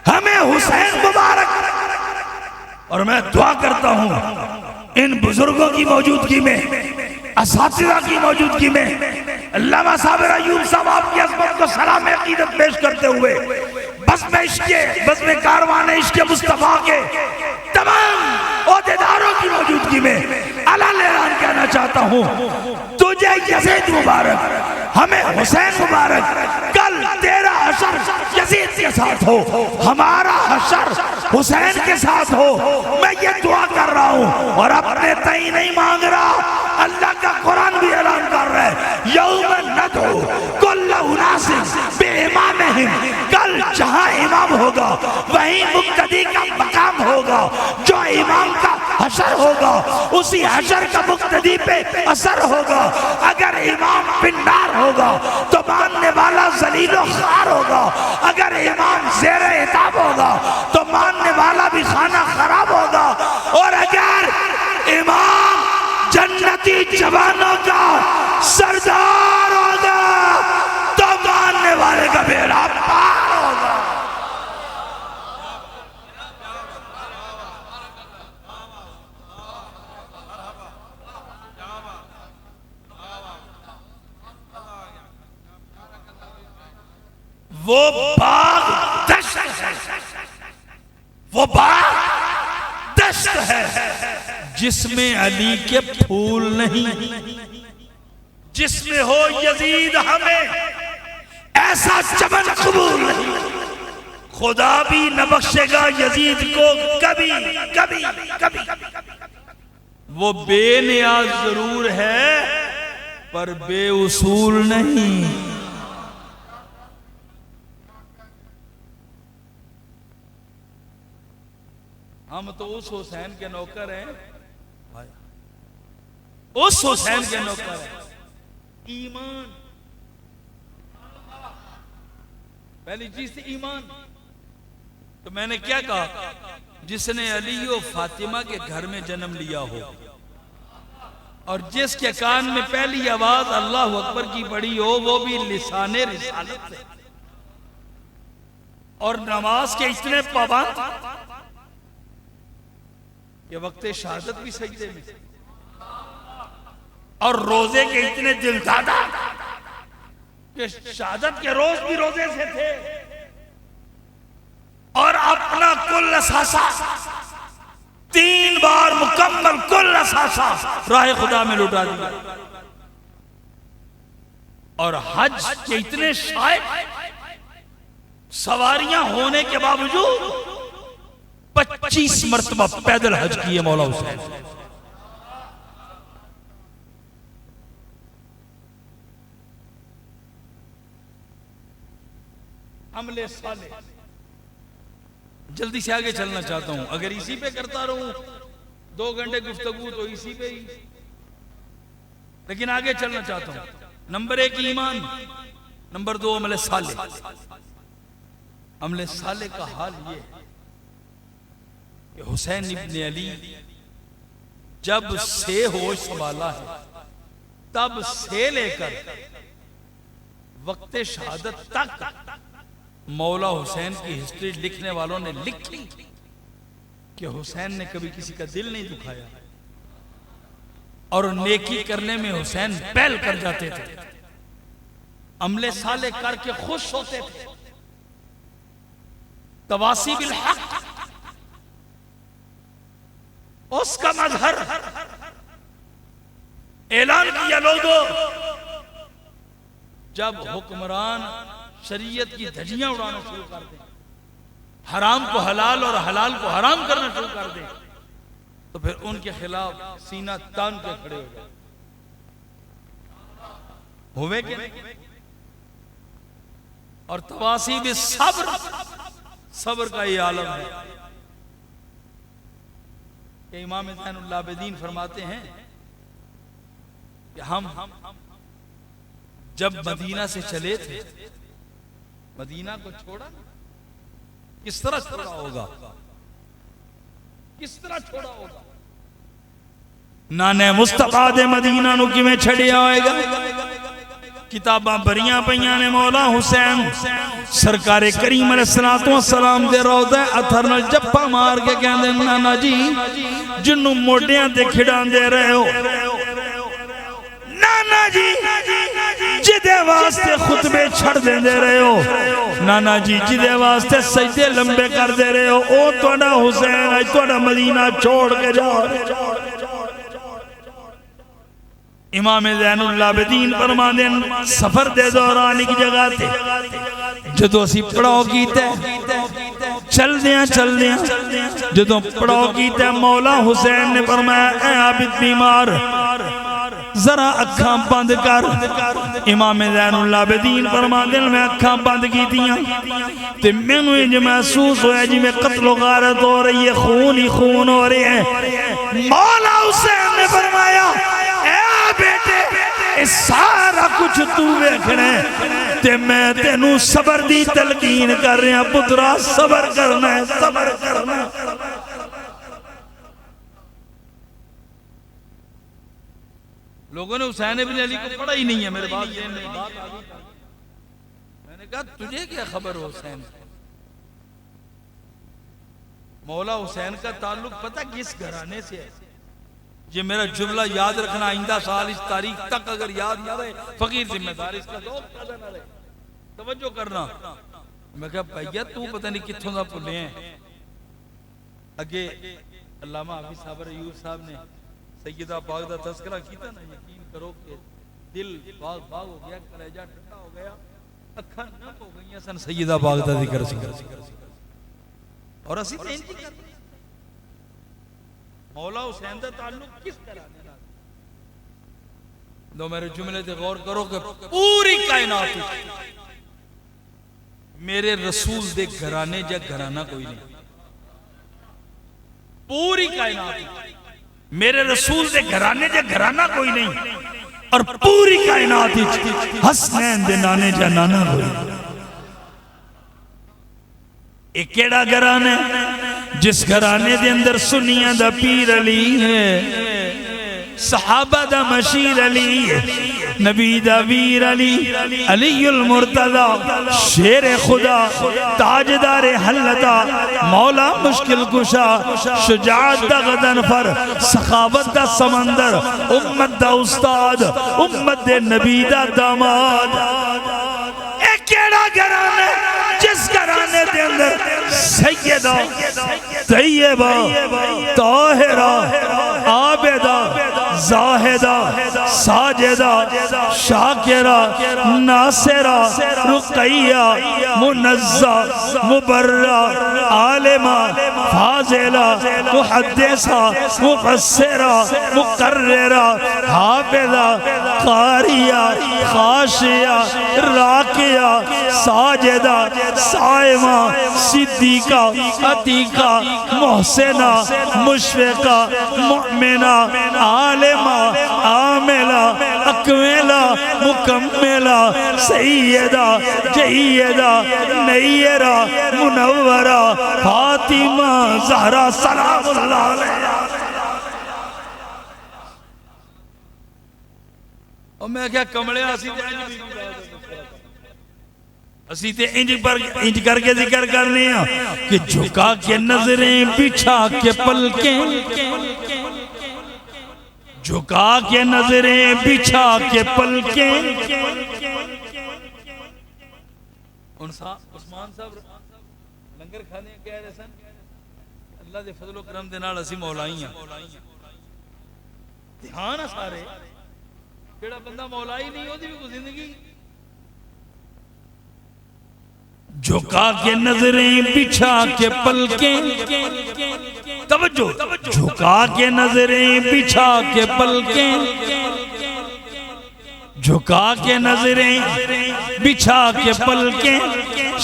हमें हुसैन मुबारक। और मैं दुआ करता हूं इन बुजुर्गों की मौजूदगी में, असातिज़ा की मौजूदगी में, अल्लामा साबिर अय्यूब साहब आपकी अज़मत को सलाम अक़ीदत पेश करते हुए बज़्म कारवाने इश्क़ मुस्तफ़ा के तमाम ओहदेदारों की मौजूदगी में अलान ऐलान कहना चाहता हूं, तुझे यजीद मुबारक, हमें हुसैन मुबारक। कल तेरा हशर यजीद के साथ हो, हमारा हशर हुसैन के साथ हो। मैं ये दुआ कर रहा हूं और अपने तई नहीं मांग रहा, अल्लाह का कुरान भी ऐलान कर रहा है, यौम नदउ कुल्ल उनासिन बिइमामिहिम। कल जहां इमाम होगा वहीं मुक्तदी का मकाम होगा। जो इमाम का हशर होगा उसी हशर का मुक्तदी पे असर होगा। अगर इमाम पिन्नार होगा तो मानने वाला जलीलो खार होगा। अगर इमाम ज़ेरे इताब होगा तो मानने वाला भी खाना खराब होगा। और अगर इमाम जन्नती जवानों का सरदार होगा तो मानने वाले का बेड़ा पार होगा। वो बाग दश्त है, वो बाग दश्त है जिसमें अली के फूल नहीं, जिसमें हो यजीद हमें ऐसा चमन कबूल नहीं। खुदा भी न बख्शेगा यजीद को कभी कभी कभी। वो बेनियाज जरूर है पर बेउसूल नहीं। हम तो उस हुसैन के नौकर हैं, उस हुसैन के नौकर हैं। ईमान, पहली चीज थी ईमान। तो मैंने क्या कहा, जिसने अली और फातिमा के घर में जन्म लिया हो और जिसके कान में पहली आवाज अल्लाह अकबर की पड़ी हो, वो भी लिसाने रिसालत से, और नमाज के इतने पाबंद कि वक्त शहादत भी सजदे में, और रोजे के इतने दिलदादा कि शहादत के रोज भी रोजे से थे, और अपना कुल असासा 3 बार मुकम्मल कुल असासा राह खुदा में लुटा दिया। और हज के इतने शायद सवारियां होने के बावजूद 25 मरतबा पैदल हज किए मौला हुसैन। अमले साले, जल्दी से आगे चलना चाहता हूं। अगर इसी पे करता रहूं 2 घंटे गुफ्तगू तो इसी पे ही, लेकिन आगे चलना चाहता हूं। नंबर 1 ईमान, नंबर 2 अमले साले। अमले साले का हाल ये कि हुसैन इब्न अली जब से होश संभाला है तब से लेकर वक्त शहादत तक मौला हुसैन की हिस्ट्री लिखने वालों ने लिखी कि हुसैन ने कभी किसी का दिल नहीं दुखाया, और नेकी करने में हुसैन पहल कर जाते थे, अमले साले करके खुश होते थे। तवासी बिल हक उसका मजहर ऐलान किया लोगों। जब हुक्मरान शरीयत की धज्जियां उड़ाना शुरू कर दें, हराम को हलाल और हलाल को हराम करना शुरू कर दें, तो फिर उनके खिलाफ सीना तान के खड़े हो जाए। हुए कि नहीं? और तवासी भी सब्र, सब्र का ये आलम है कि इमाम ज़ैनुल आबिदीन फरमाते हैं कि हम जब मदीना से चले थे, मदीना को छोड़ा, किस तरह छोड़ा होगा, किस तरह छोड़ा होगा। नाने मुस्तफा दे मदीना नु किवें छड़िया होएगा। किताबां भरियां पईयां ने मौला हुसैन सरकारे करीम अलैहिस्सलातु वस्सलाम दे रोज़े अथर नाल जप्पा मार के कहंदे, नाना जी जिन्नू मोढियां ते खिडांदे रहे हो, नाना जी जिदे वास्ते खुतबे छड़ देंदे रहे हो, नाना जी जिदे वास्ते सजदे लंबे कर दे रहे हो, ओ तुहाडा हुसैन अज तुहाडा मदीना छोड़ के जाओ। इमाम ज़ैनुल आबिदीन फरमांदे सफर दे दौरान एक जगह ते जदों असीं पड़ाव कीता, चलदियां जदों पड़ाव कीता, मौला हुसैन ने फरमाया ऐ आबिद बीमार जरा अखा बंद कर। इमाम ज़ैनुल आबिदीन फरमांदे मैं अखा बंद कीतियां ते मैनू इंज महसूस होया जिवें कत्लो गारत हो रही है, खून ही खून हो रहा है। मौला हुसैन ने फरमाया ए बेटे सारा कुछ तू वेखना ते मैं तेनू सबर दी तलकीन कर रहा, पुत्रा सबर करना है, सबर करना। लोगों ने हुसैन इब्न अली को पढ़ा ही नहीं है। मेरे बात ये नहीं, बात आ गई। मैंने कहा तुझे क्या खबर हुसैन से? मौला हुसैन का ताल्लुक पता किस घराने से है? ये मेरा जुमला याद रखना, आइंदा साल इस तारीख तक अगर याद ना रहे, फकीर जिम्मेदार, इसका ना रहे, तवज्जो करना। मैं कहा भैया तू पता नहीं कित्थों दा भुले हैं। अगे अल्लामा हाफिज साहब अयूब साहब ने सैयदा पाक दा तज़किरा कीता ना, यकीन करो कि दिल बाग बाग हो गया, कलेजा ठंडा हो गया, अखां नम हो गई सन सैयदा पाक दा जिक्र और असी तो इंज करते मौला हुसैन का ताल्लुक किस तरह दो मेरे जुमले से गौर करो कि पूरी कायनात मेरे रसूल दे घराने जा घराना कोई नहीं पूरी कायनात मेरे रसूल दे घराने जा घराना कोई नहीं और पूरी कायनात हसनैन दे नाने जा नाना कोई एक केड़ा घराना जिस घराने दे अंदर सुन्नियां दा पीर अली है सहाबा दा मशीर अली नबी दा वीर अली अलीउल मुर्तजा शेर खुदा ताजदार हल्लता मौला मुश्किल कुशा शुजाअत दा गदनफर सखावत दा समंदर उम्मत दा उस्ताद उम्मत दे नबी दा दामाद एक केड़ा घराना जिस घराने के अंदर सैयदा तैयबा ताहिरा आबिदा जाहिदा साजिदा शाकिरा नासिरा रुकैया मुनज़्ज़ा मुबर्रा आलिमा फाजिला मुहद्दिसा मुफस्सिरा मुकर्रिरा हाफिज़ा कारिया खाशिया राकिया साजिदा साइमा सिद्दीका अतीका मोहसिना मुशफ़िका मुअमिना आलिमा आमिला अकमिला मुकम्मिला सैयदा जय्यदा नय्यरा मुनव्वरा फातिमा ज़हरा सलामुल्लाह अलैहा। और मैं क्या कमले असी ते इंज करके जिक्र करने कि झुका के नजरें बिछा के पलकें झुका के नजरें बिछा के पलकें उस्मान साहब लंगर खाने कह रहे सन अल्लाह दे फजलो करम दे नाल असी मौलाई हां ध्यान है सारे जेड़ा बंदा मौलाई नहीं ओदी भी कोई जिंदगी झुका के नजरें बिछा के पलकें तवज्जो झुका के नजरें बिछा के पलकें झुका के नजरें बिछा के पलकें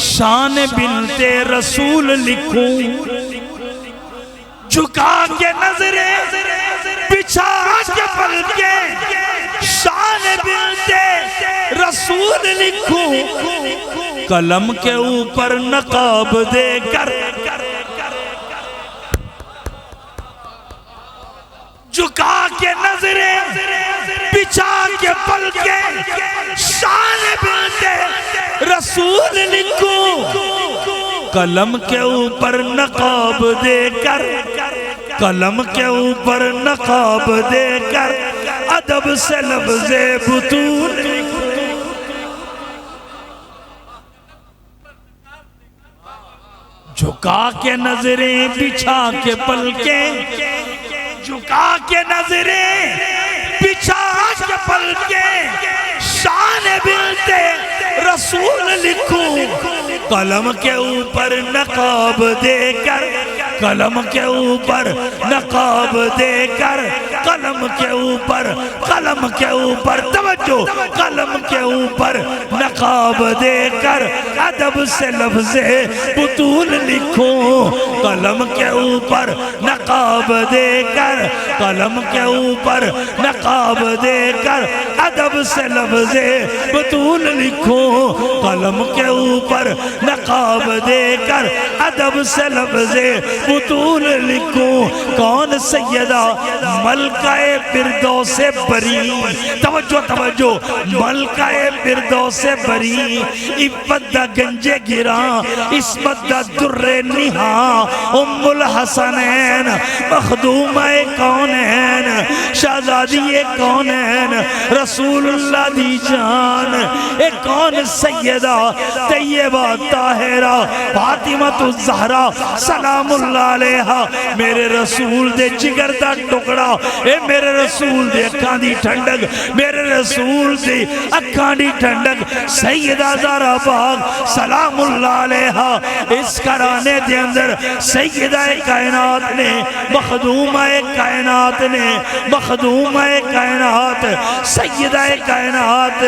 शान बिनते रसूल लिखूं झुका के नजरें बिछा के पलकें शान बिनते रसूल लिखूं कलम के ऊपर नकाब देकर झुका के नजरें बिछा के पलकें शान बिनते रसूल लिखूं कलम के ऊपर नकाब देकर कलम के ऊपर नकाब देकर अदब से लफ्ज़े बुतूल झुका के नजरें बिछा के पलकें झुका के नजरें बिछा के पलकें शान बिनते रसूल लिखूं कलम के ऊपर नकाब देकर कलम के ऊपर नकाब देकर कलम के ऊपर तवज्जो कलम के ऊपर नकाब देकर अदब से लफ्ज़े बुतूल लिखूं कलम के ऊपर नकाब देकर कलम के ऊपर नकाब देकर अदब से लफ्ज़े बुतूल लिखूं कलम के ऊपर नकाब देकर अदब से लफ्ज़े बुतूल लिखूं कौन सैयदा मलकाए फिरदौसे बरी तवज्जो तवज्जो मलकाए फिरदौसे बरी इफ़्फ़त दा गंजे गिरा इस्मत दा दुर्रे निहा उम्मुल हसनैन मखदूमाए कौनैन शहजादी ये कौन है रसूलुल्लाह दी जान ए कौन सैयदा तैयबा ताहिरा फातिमा ज़हरा सलामुल्लाह अलैहा मेरे रसूल दे जिगर दा टुकड़ा ए मेरे रसूल दे अखां दी ठंडक मेरे रसूल दे अखां दी ठंडक सैयदा ज़हरा पाक सलामुल्लाह अलैहा इस घराने दे अंदर सैयदा कायनात ने मखदूमा कायनात ने मखदूमा कायनात सैयदा कायनात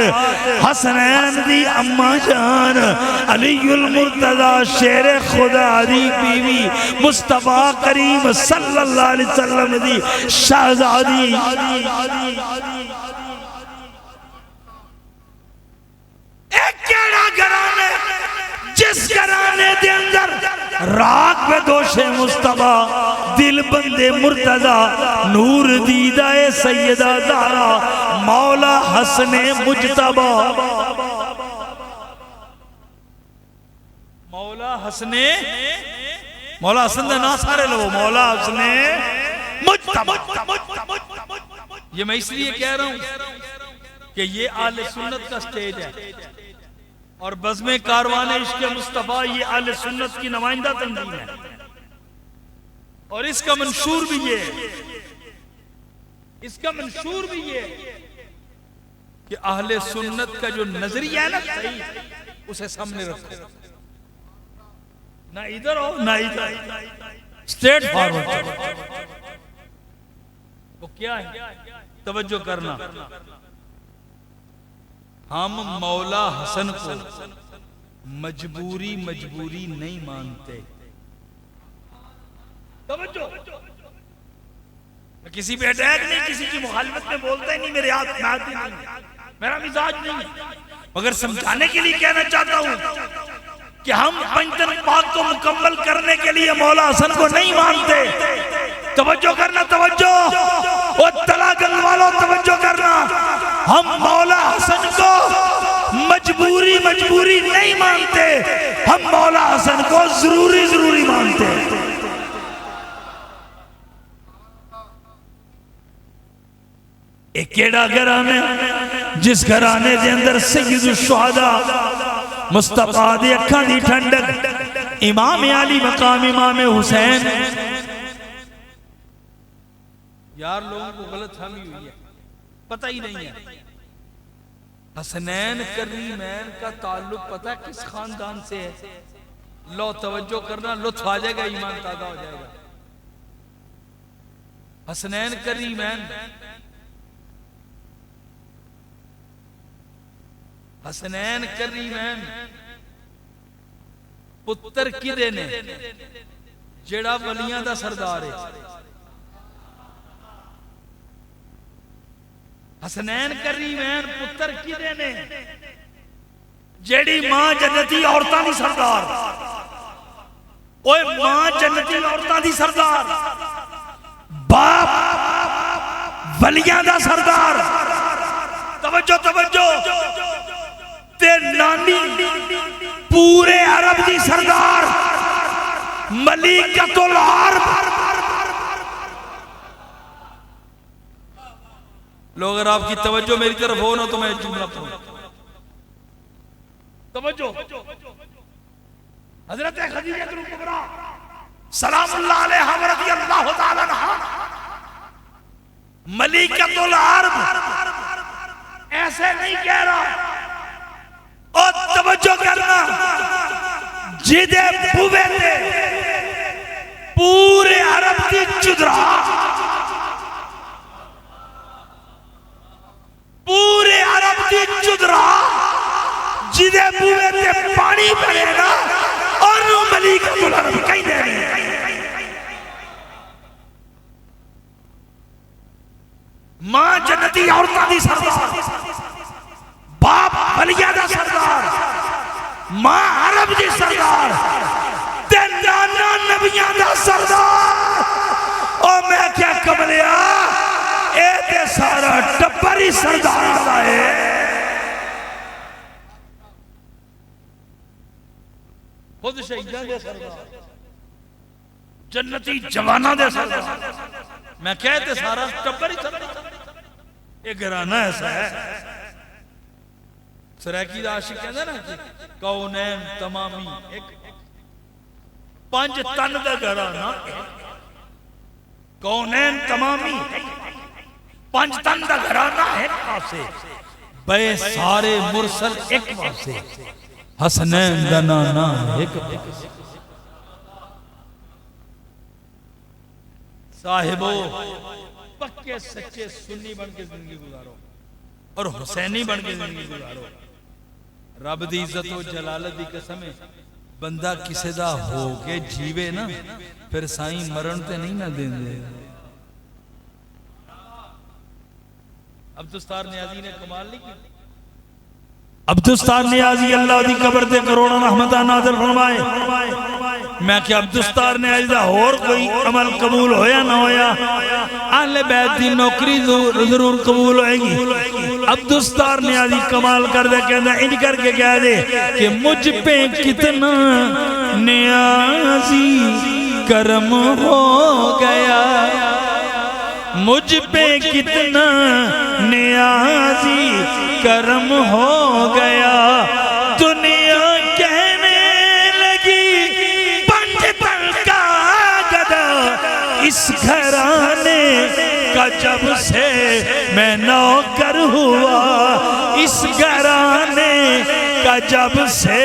हसनैन दी अम्मा जान अलीउल मुर्तज़ा शेर खुदा दी बीवी मुस्तफा करीम सल्लल्लाहु अलैहि वसल्लम दी शहजादी एक केड़ा घराने जिस घराने दे अंदर राग बेदोशे मुस्तफा दिल बंदे मुर्तजा नूर दीदा ए सैयदा ज़हरा मौला हसने मुजतबा मौला हसने मौला हसन का नाम सारे लोग मौला हसने मुजतबा ये मैं इसलिए कह रहा हूं कि ये आले सुन्नत का स्टेज है और बज़्मे कारवाने इश्क़ मुस्तफ़ा ये आले सुन्नत की नुमाइंदा तंजीम है और इसका मंशूर भी ये इसका मंशूर भी ये कि अहले सुन्नत का जो नजरिया है ना सही उसे सामने रखो ना इधर हो ना इधर स्ट्रेट फॉरवर्ड वो क्या है तवज्जो करना हम मौला हसन को मजबूरी नहीं मानते तवज्जो किसी पे अटैक नहीं किसी की मुखालिफत में बोलता ही नहीं मेरे हाथ में आती नहीं मेरा मिजाज नहीं मगर समझाने के लिए कहना चाहता हूं कि हम पंचतन पाक को मुकम्मल करने के लिए मौला हसन को नहीं मानते तवज्जो करना तवज्जो और तला गंग वालों तवज्जो करना हम मौला हसन को मजबूरी नहीं मानते हम मौला हसन को जरूरी मानते एक केड़ा घराने जिस घराने दे अंदर सैयदुल शुहदा मुस्तफा दी अखां दी ठंडक इमाम अली मकाम इमाम हुसैन यार लोगों को गलतफहमी हुई है पता ही नहीं है हसनैन करीमैन का ताल्लुक पता है किस खानदान से है लो तवज्जो करना लुत्फ आ जाएगा ईमान ताजा हो जाएगा हसनैन करीमैन हसनैन करीमैन पुत्र किदे ने जेड़ा वलियां दा सरदार है हसनैन करीमैन पुत्र किदे ने जेड़ी मां जन्नती औरतां दी सरदार ओए मां जन्नती औरतां दी सरदार बाप वलियां दा सरदार तवज्जो ते नानी पूरे अरब दी सरदार मलिकतुल अरब लोग अगर आपकी तवज्जो मेरी तरफ हो ना तो मैं जुमला पढ़ूं तवज्जो हजरत खदीजा कुबरा सलामुल्लाह अलैहा व रज़ियल्लाहु तआला अन्हा मलिकतुल अरब ऐसे नहीं कह रहा और तवज्जो करना जिदे बुवे थे पूरे अरब की चुदरा पूरे अरब की चुदरा जिदे बुवे ते पानी भरेगा और मलिकतुल अरब कहीं दे मां जन्नती औरतां दी सरदार बाप वलिया दा सरदार मां अरब दी सरदार ते नाना नबियां दा सरदार ओ मैं क्या कमलिया ए ते सारा टब्बर ही सरदार दा है खुद शहीदां दे सरदार जन्नती जवाना दे सरदार मैं कहते सारा टब्बर ही सरदार ये घराना ऐसा है। सराकी दा आशिक कहंदा ना कि कौनैन तमामी एक 5 तन दा घराना, कौनैन तमामी 5 तन दा घराना एक पासे, बे सारे मुरसल एक पासे, हसनैन दा नाना एक पासे। साहिबो पक्के सच्चे सुन्नी बन के जिंदगी गुजारो और हुसैनी बन के जिंदगी गुजारो। रब दी इज्जत और जलालत दी कसम है, बंदा किसे दा हो के जीवे ना फिर साईं मरण ते नहीं ना देंदे। अब्दुस्तार नियाजी ने कमाल नहीं की। अब्दुस्तार नियाजी अल्लाह दी कब्र ते करोड़ों रहमतां नाज़िल फरमाए। मैं क्या अब्दुस्तार नियाजी दा होर कोई अमल कबूल होया ना होया, अहले बैत दी नौकरी जरूर कबूल होएगी। अब्दुस्तार नियाजी कमाल कर दे, कहंदा इंज करके कह दे कि मुझ पे कितना नियाजी करम हो गया, मुझ पे कितना नियाजी करम हो गया। दुनिया कहने लगी पंडितन का गधा, इस घराने का जब से मैं नौकर हुआ, इस घराने का जब से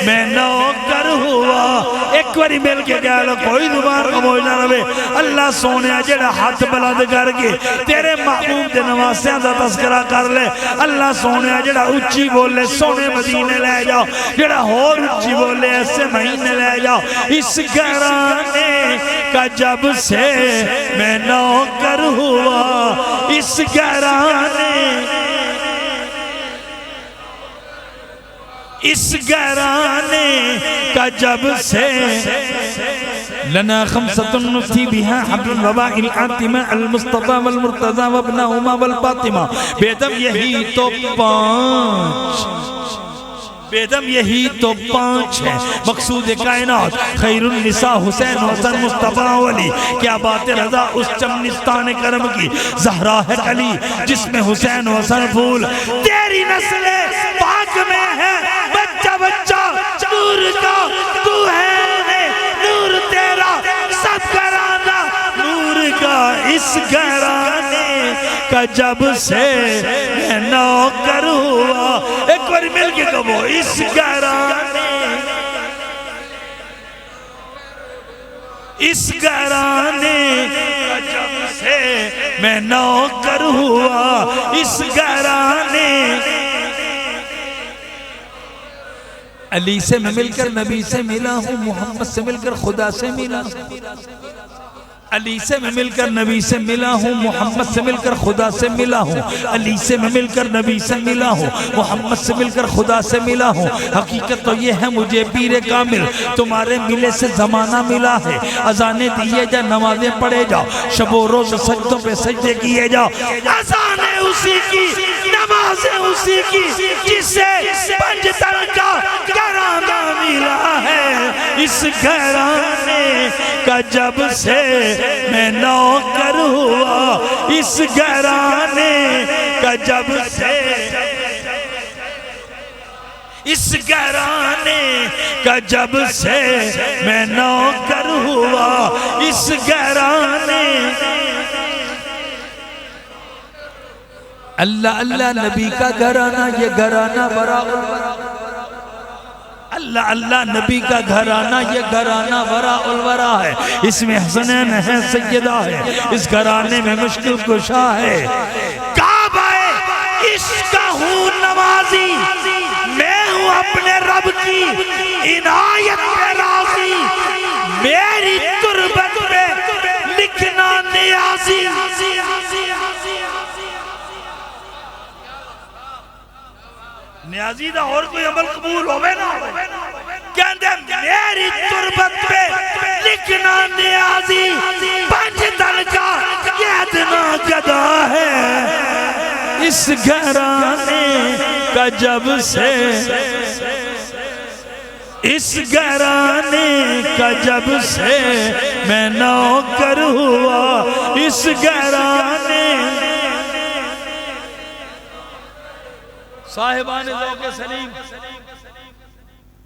मैं नौकर हुआ। एक बारी मिल के कह लो, कोई जुबान खमोश ना रहे। अल्लाह सोने जेड़ा हाथ बुलंद करके तेरे महबूब दे नवासियां दा तस्करा कर ले, अल्लाह सोने जेड़ा उच्ची बोले सोने मदीने ले जाओ, जेड़ा होर उच्ची बोले ऐसे महीने ले जाओ। इस घराने का जब से मैं नौकर हुआ, इस घराने, इस घराने का जब से लना खमसतुन नुफ़्ती बिहा हब्लुल वबाइल आतिमा अल मुस्तफा वल मुर्तज़ा व इब्नहुमा वल फातिमा। बेदम यही तो 5, बेदम यही तो 5 है मकसूद कायनात, खैरुन निसा हुसैन हसन मुस्तफा वली। क्या बात है रजा उस चमनिस्तान करम की, जहरा है कली जिसमें हुसैन हसन फूल। तेरी नस्ल पाक में है बच्चा बच्चा नूर का, तू है नूर तेरा सब घराना नूर का। इस घराने का जब से मैं नौकर हुआ, एक बार मिल के कहो, इस घराने, इस घराने का जब से मैं नौकर हुआ, इस घराने। अली से मैं मिलकर नबी से मिला हूँ, मोहम्मद से मिलकर खुदा से मिला। अली से मैं मिलकर नबी से मिला हूँ, मोहम्मद से मिलकर खुदा से मिला हूँ। अली से मैं मिलकर नबी से मिला हूँ, मोहम्मद से मिलकर खुदा से मिला हूँ। हकीकत तो ये है मुझे पीरे कामिल तुम्हारे मिले से जमाना मिला है। अजाने दिए जा, नमाजें पढ़े जाओ, शबो रोज सजदों पे सजदे किए जाओ। अजाने उसी की, नमाजें उसी की, जिसे पंजतन का घराना मिला है। इस घराने का जब से मैं नौकर हुआ, इस घराने का जब से, इस घराने का जब से मैं नौकर हुआ, इस घराने। अल्लाह अल्लाह नबी का घराना, ये घराना बड़ा, अल्लाह अल्लाह नबी का घराना, ये घराना बरा उलवरा है। इसमें हसनैन है, सैयदा है, इस घराने में मुश्किल कुशा है। काबाए इश्क हूँ नवाजी, मैं हूँ अपने रब की इनायत पे राज़ी। मेरी तुरबत पे लिखना नियाज़ी। नियाज़ी दा और कोई अमल कबूल होवे ना, कहंदे मेरी तुरबत पे लिखना नियाज़ी। पंजतन का कहना गदा है। इस घराने का जब से, इस घराने का जब से मैं नौकर हुआ, इस घराने। साहिबान ज़ौक़ सलीम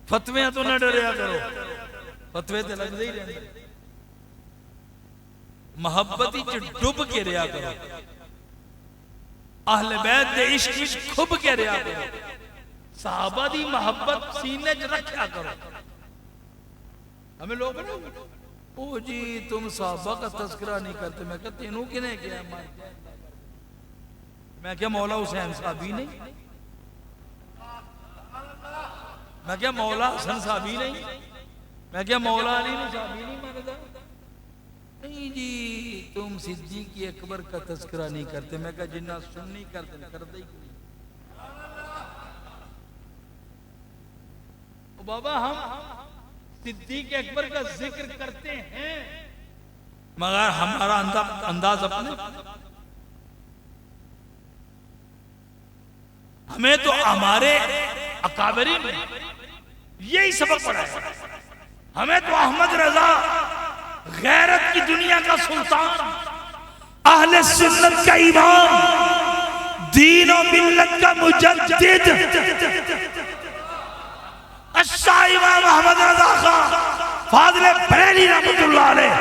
फतवे तो ना डरिया करो, फतवे तो लगते ही रहते। मोहब्बत च डुब के रहा करो, अहले बैत दे इश्क विच खुब के रहा करो, सहाबा दी मोहब्बत सीने च रखा करो। हमें लोग ना ओ जी तुम सहाबा का तस्करा नहीं करते, मैं कहते तेनू किने किया? मैं क्या मौला हुसैन साहबी नहीं, मैं क्या मौला हसन साहबी नहीं, मैं क्या मौला अली साहबी नहीं मानता? नहीं जी तुम सिद्दीक़ अकबर का तस्करा नहीं करते। मैं क्या जिन्ना सुन्नी करते करते ही कोई। बाबा हम सिद्दीक़ अकबर का जिक्र करते हैं मगर हमारा अंदाज अपने, हमें तो हमारे अकाबरी में यही सबक पड़ा है। हमें तो अहमद रजा गैरत की दुनिया का सुल्तान, अहले सुन्नत का इमाम, दीन और मिल्लत का मुजद्दिद अच्छा इमाम अहमद रजा का फाज़िल बरेली रहमतुल्लाह अलैह,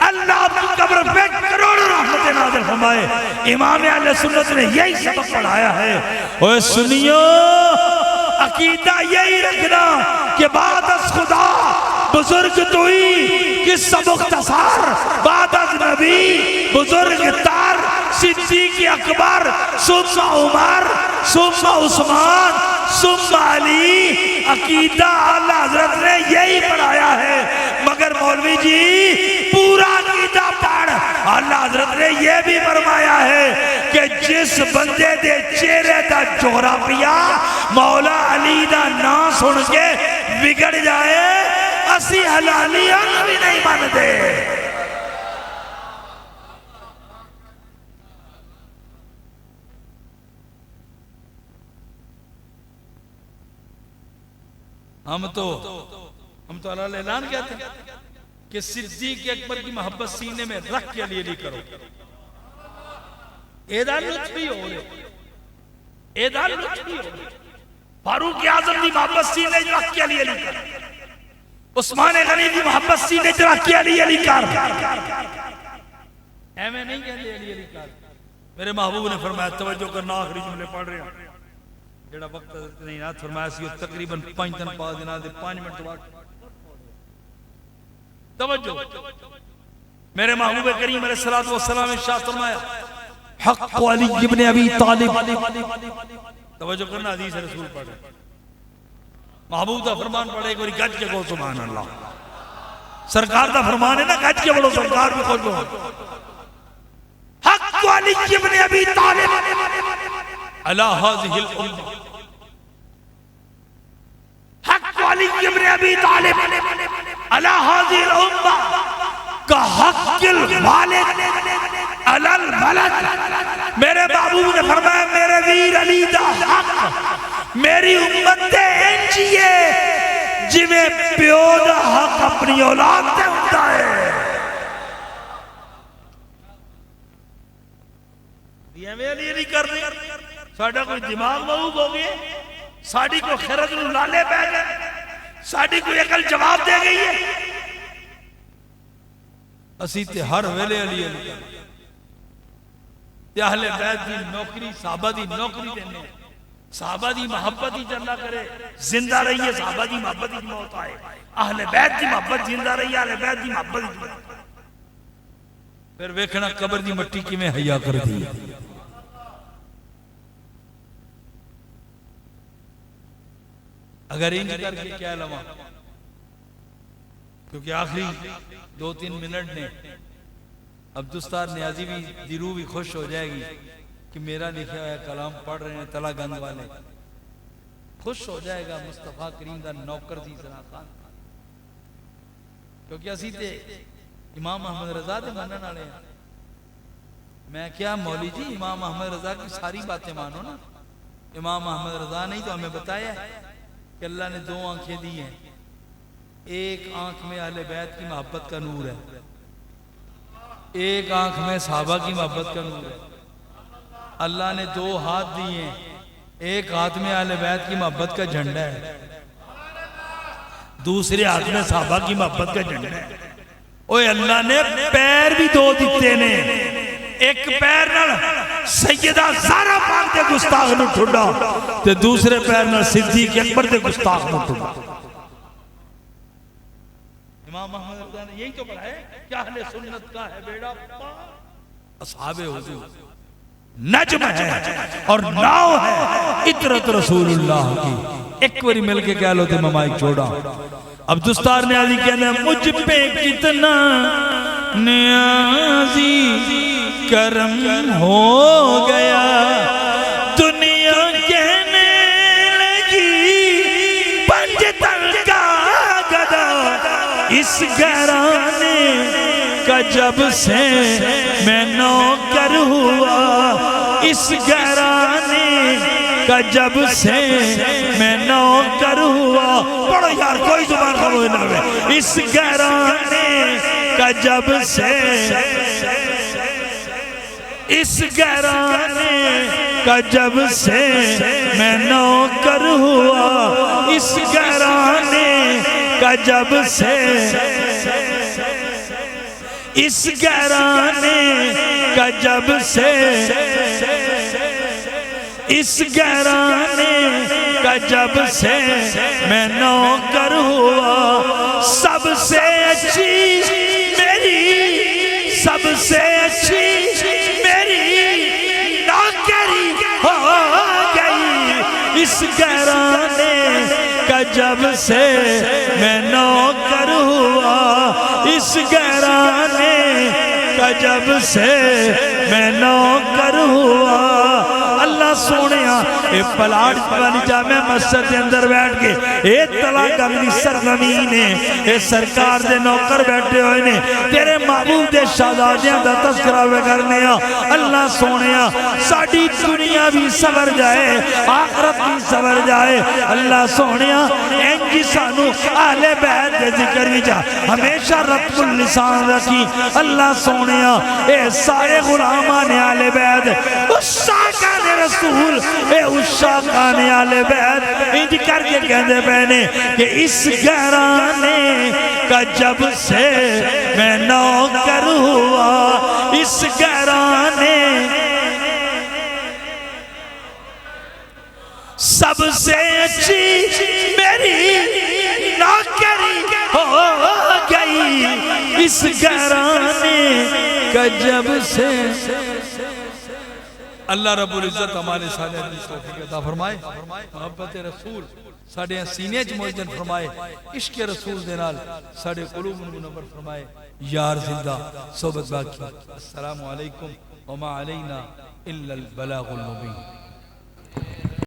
अल्लाह अपनी कब्र पे करोड़ों रहमतें नाज़िल फरमाए। इमाम अहले सुन्नत ने यही सबक पढ़ाया है। ओए सुनियो, अकीदा यही रखना कि बाद अज़ खुदा बुजुर्ग तुई किस्सा मुख्तसर, बाद अज़ नबी बुजुर्ग तार, सिद्दीक़ अकबर सुम्मा उमर सुम्मा उस्मान सुम्मा अली। अकीदा आला हज़रत ने यही पढ़ाया है। मगर मौलवी जी पूरा अकीदा पढ़, आला हज़रत ने यह भी फरमाया है कि जिस बंदे दे चेहरे का जोग्राफिया मौला अली दा ना सुन के बिगड़ जाए, असी हलालियां भी नहीं मानते। हम तो अल्लाह ऐलान कहते हैं कि सिद्दीक़ अकबर की मोहब्बत सीने में रख के अली करो। एदा लुत्फ भी हो रहे, एदा लुत्फ भी हो रहे। फारूक आज़म की मोहब्बत सीने में रख के अली करो, उस्मान गनी की मोहब्बत सीने में रख के अली कर। एवं नहीं कहते अली कर। मेरे महबूब ने फरमाया तवज्जो करना, आखिरी जुमले पढ़ रहे हैं जेड़ा वक्त नहीं ना फरमाया सी तकरीबन 5 दिन 5 दिन दे 5 मिनट बाद तवज्जो। मेरे महबूब करीम अलैहिस्सलातु वस्सलाम ने इरशाद फरमाया हक़ अली इब्न अबी तालिब, तवज्जो करना हदीस रसूल पढ़ रहे। महबूब का फरमान पढ़े एक बार गज के बोलो सुभान अल्लाह। सरकार का फरमान है ना, गज के बोलो, सरकार भी खोलो। हक़ अली इब्न अबी तालिब अला हाज़िहिल उम्मा, हक़ अली इब्न अबी तालिब अला हाज़िहिल उम्मा का हक़्क़िल वालिद अलल वलद। मेरे बाबू ने फरमाया मेरे वीर अली दा हक मेरी उम्मत दे इंजिए जिवें प्यो दा हक अपनी औलाद ते हुंदा है। नहीं कर रहे, साडा कोई दिमाग मऊब हो गया, साड़ी को खैरत नूं लाले पै गए, साड़ी कोई अकल जवाब दे गई है। असी ते हर वेले अली अली ते अहले बैत दी नौकरी, सहाबा दी नौकरी देने, सहाबा दी मोहब्बत ही चलना करे, जिंदा रहिए सहाबा दी मोहब्बत ही मौत आए, अहले बैत दी मोहब्बत जिंदा रही, अहले बैत दी मोहब्बत। फिर वेखना कब्र दी मिट्टी किवें हया कर दी। अगर इंज करके क्या लवा, क्योंकि आखिरी 2-3 मिनट ने अब्दुस्तार नियाजी भी दिरू भी खुश हो जाएगी कि मेरा लिखा हुआ कलाम पढ़ रहे हैं तला गंग वाले, खुश हो जाएगा मुस्तफा करीम दा नौकर दी सना खान। क्योंकि असी ते इमाम अहमद रजा दे मानने वाले हैं। मैं क्या मौली जी इमाम अहमद रजा की सारी बातें मानो ना। इमाम अहमद रजा ने तो हमें बताया कि अल्लाह ने 2 आंखें दी हैं, एक आंख में अहले बैत की मोहब्बत का नूर है, एक आंख में सहाबा की मोहब्बत का नूर है। अल्लाह ने 2 हाथ दिए हैं, एक हाथ में आले बैत की मोहब्बत का झंडा है, दूसरे हाथ में साहबा की मोहब्बत का झंडा है। ओए अल्लाह ने पैर भी दो दिते ने, एक पैर नाल सैयदा ज़हरा पाक दे गुस्ताख नु ठुड्डा ते दूसरे पैर नाल सिद्दीक अकबर दे गुस्ताख नु ठुड्डा। इमाम अहमद ने यही तो पढ़ा है कि अहले सुन्नत का है बेड़ा पार, असहाबे हुजूर नज्म है और नाव है इतरत रसूलुल्लाह की। एक बारी मिलके कह लो तो मैं माइक छोड़ा। अब दुस्तार न्याजी कहना मुझ पे कितना न्याजी करम हो गया, दुनिया कहने लगी पंजतन का गदा, इस घराने का जब से मैं नौकर हुआ, इस घराने का जब से मैं नौकर हुआ। पढ़ो यार कोई जुबान खामोश ना रहे। इस घराने का जब से, इस घराने का जब से मैं नौकर हुआ, इस घराने का जब से, इस घराने का जब से, इस घराने का जब से मैं नौकर हुआ, सबसे अच्छी मेरी, सबसे अच्छी मेरी नौकरी हो गई। इस घराने का जब से मैं नौकर हुआ, इस घराने का जब से मैं नौकर हुआ। अल्लाह सोने ये पलाट वाली जामे मस्जिद के अंदर बैठ के ये तला गंदी सरजमीन है, ये सरकार दे नौकर बैठे हुए ने, तेरे महबूब दे शहजादियां दा तज़किरा वे करने आ। अल्लाह सोने साडी दुनिया भी सवर जाए, आखिरत भी सवर जाए। अल्लाह सोने इंज सानू अहले बैत दे जिक्र विच हमेशा रत्बुल लिसान रखी। अल्लाह सोने ये सारे गुलामां ने अहले बैत उस्सा रसूल ए उषा खाने आले बैत इंज करके कहते पैने कि इस घराने का जब से मैं नौकर हुआ, इस घराने सबसे अच्छी मेरी नौकरी हो गई, इस घराने का जब से। अल्लाह रब्बुल इज्जत हमारे सारे तौफीक अता फरमाए, मोहब्बत रसूल साडे सीने च मौजूद फरमाए, इश्क रसूल दे नाल साडे कुलूब नूं मुनव्वर फरमाए। यार जिंदा सोबत बाकी। अस्सलामु अलैकुम व मा अलैना इल्लल बलागुल मुबीन।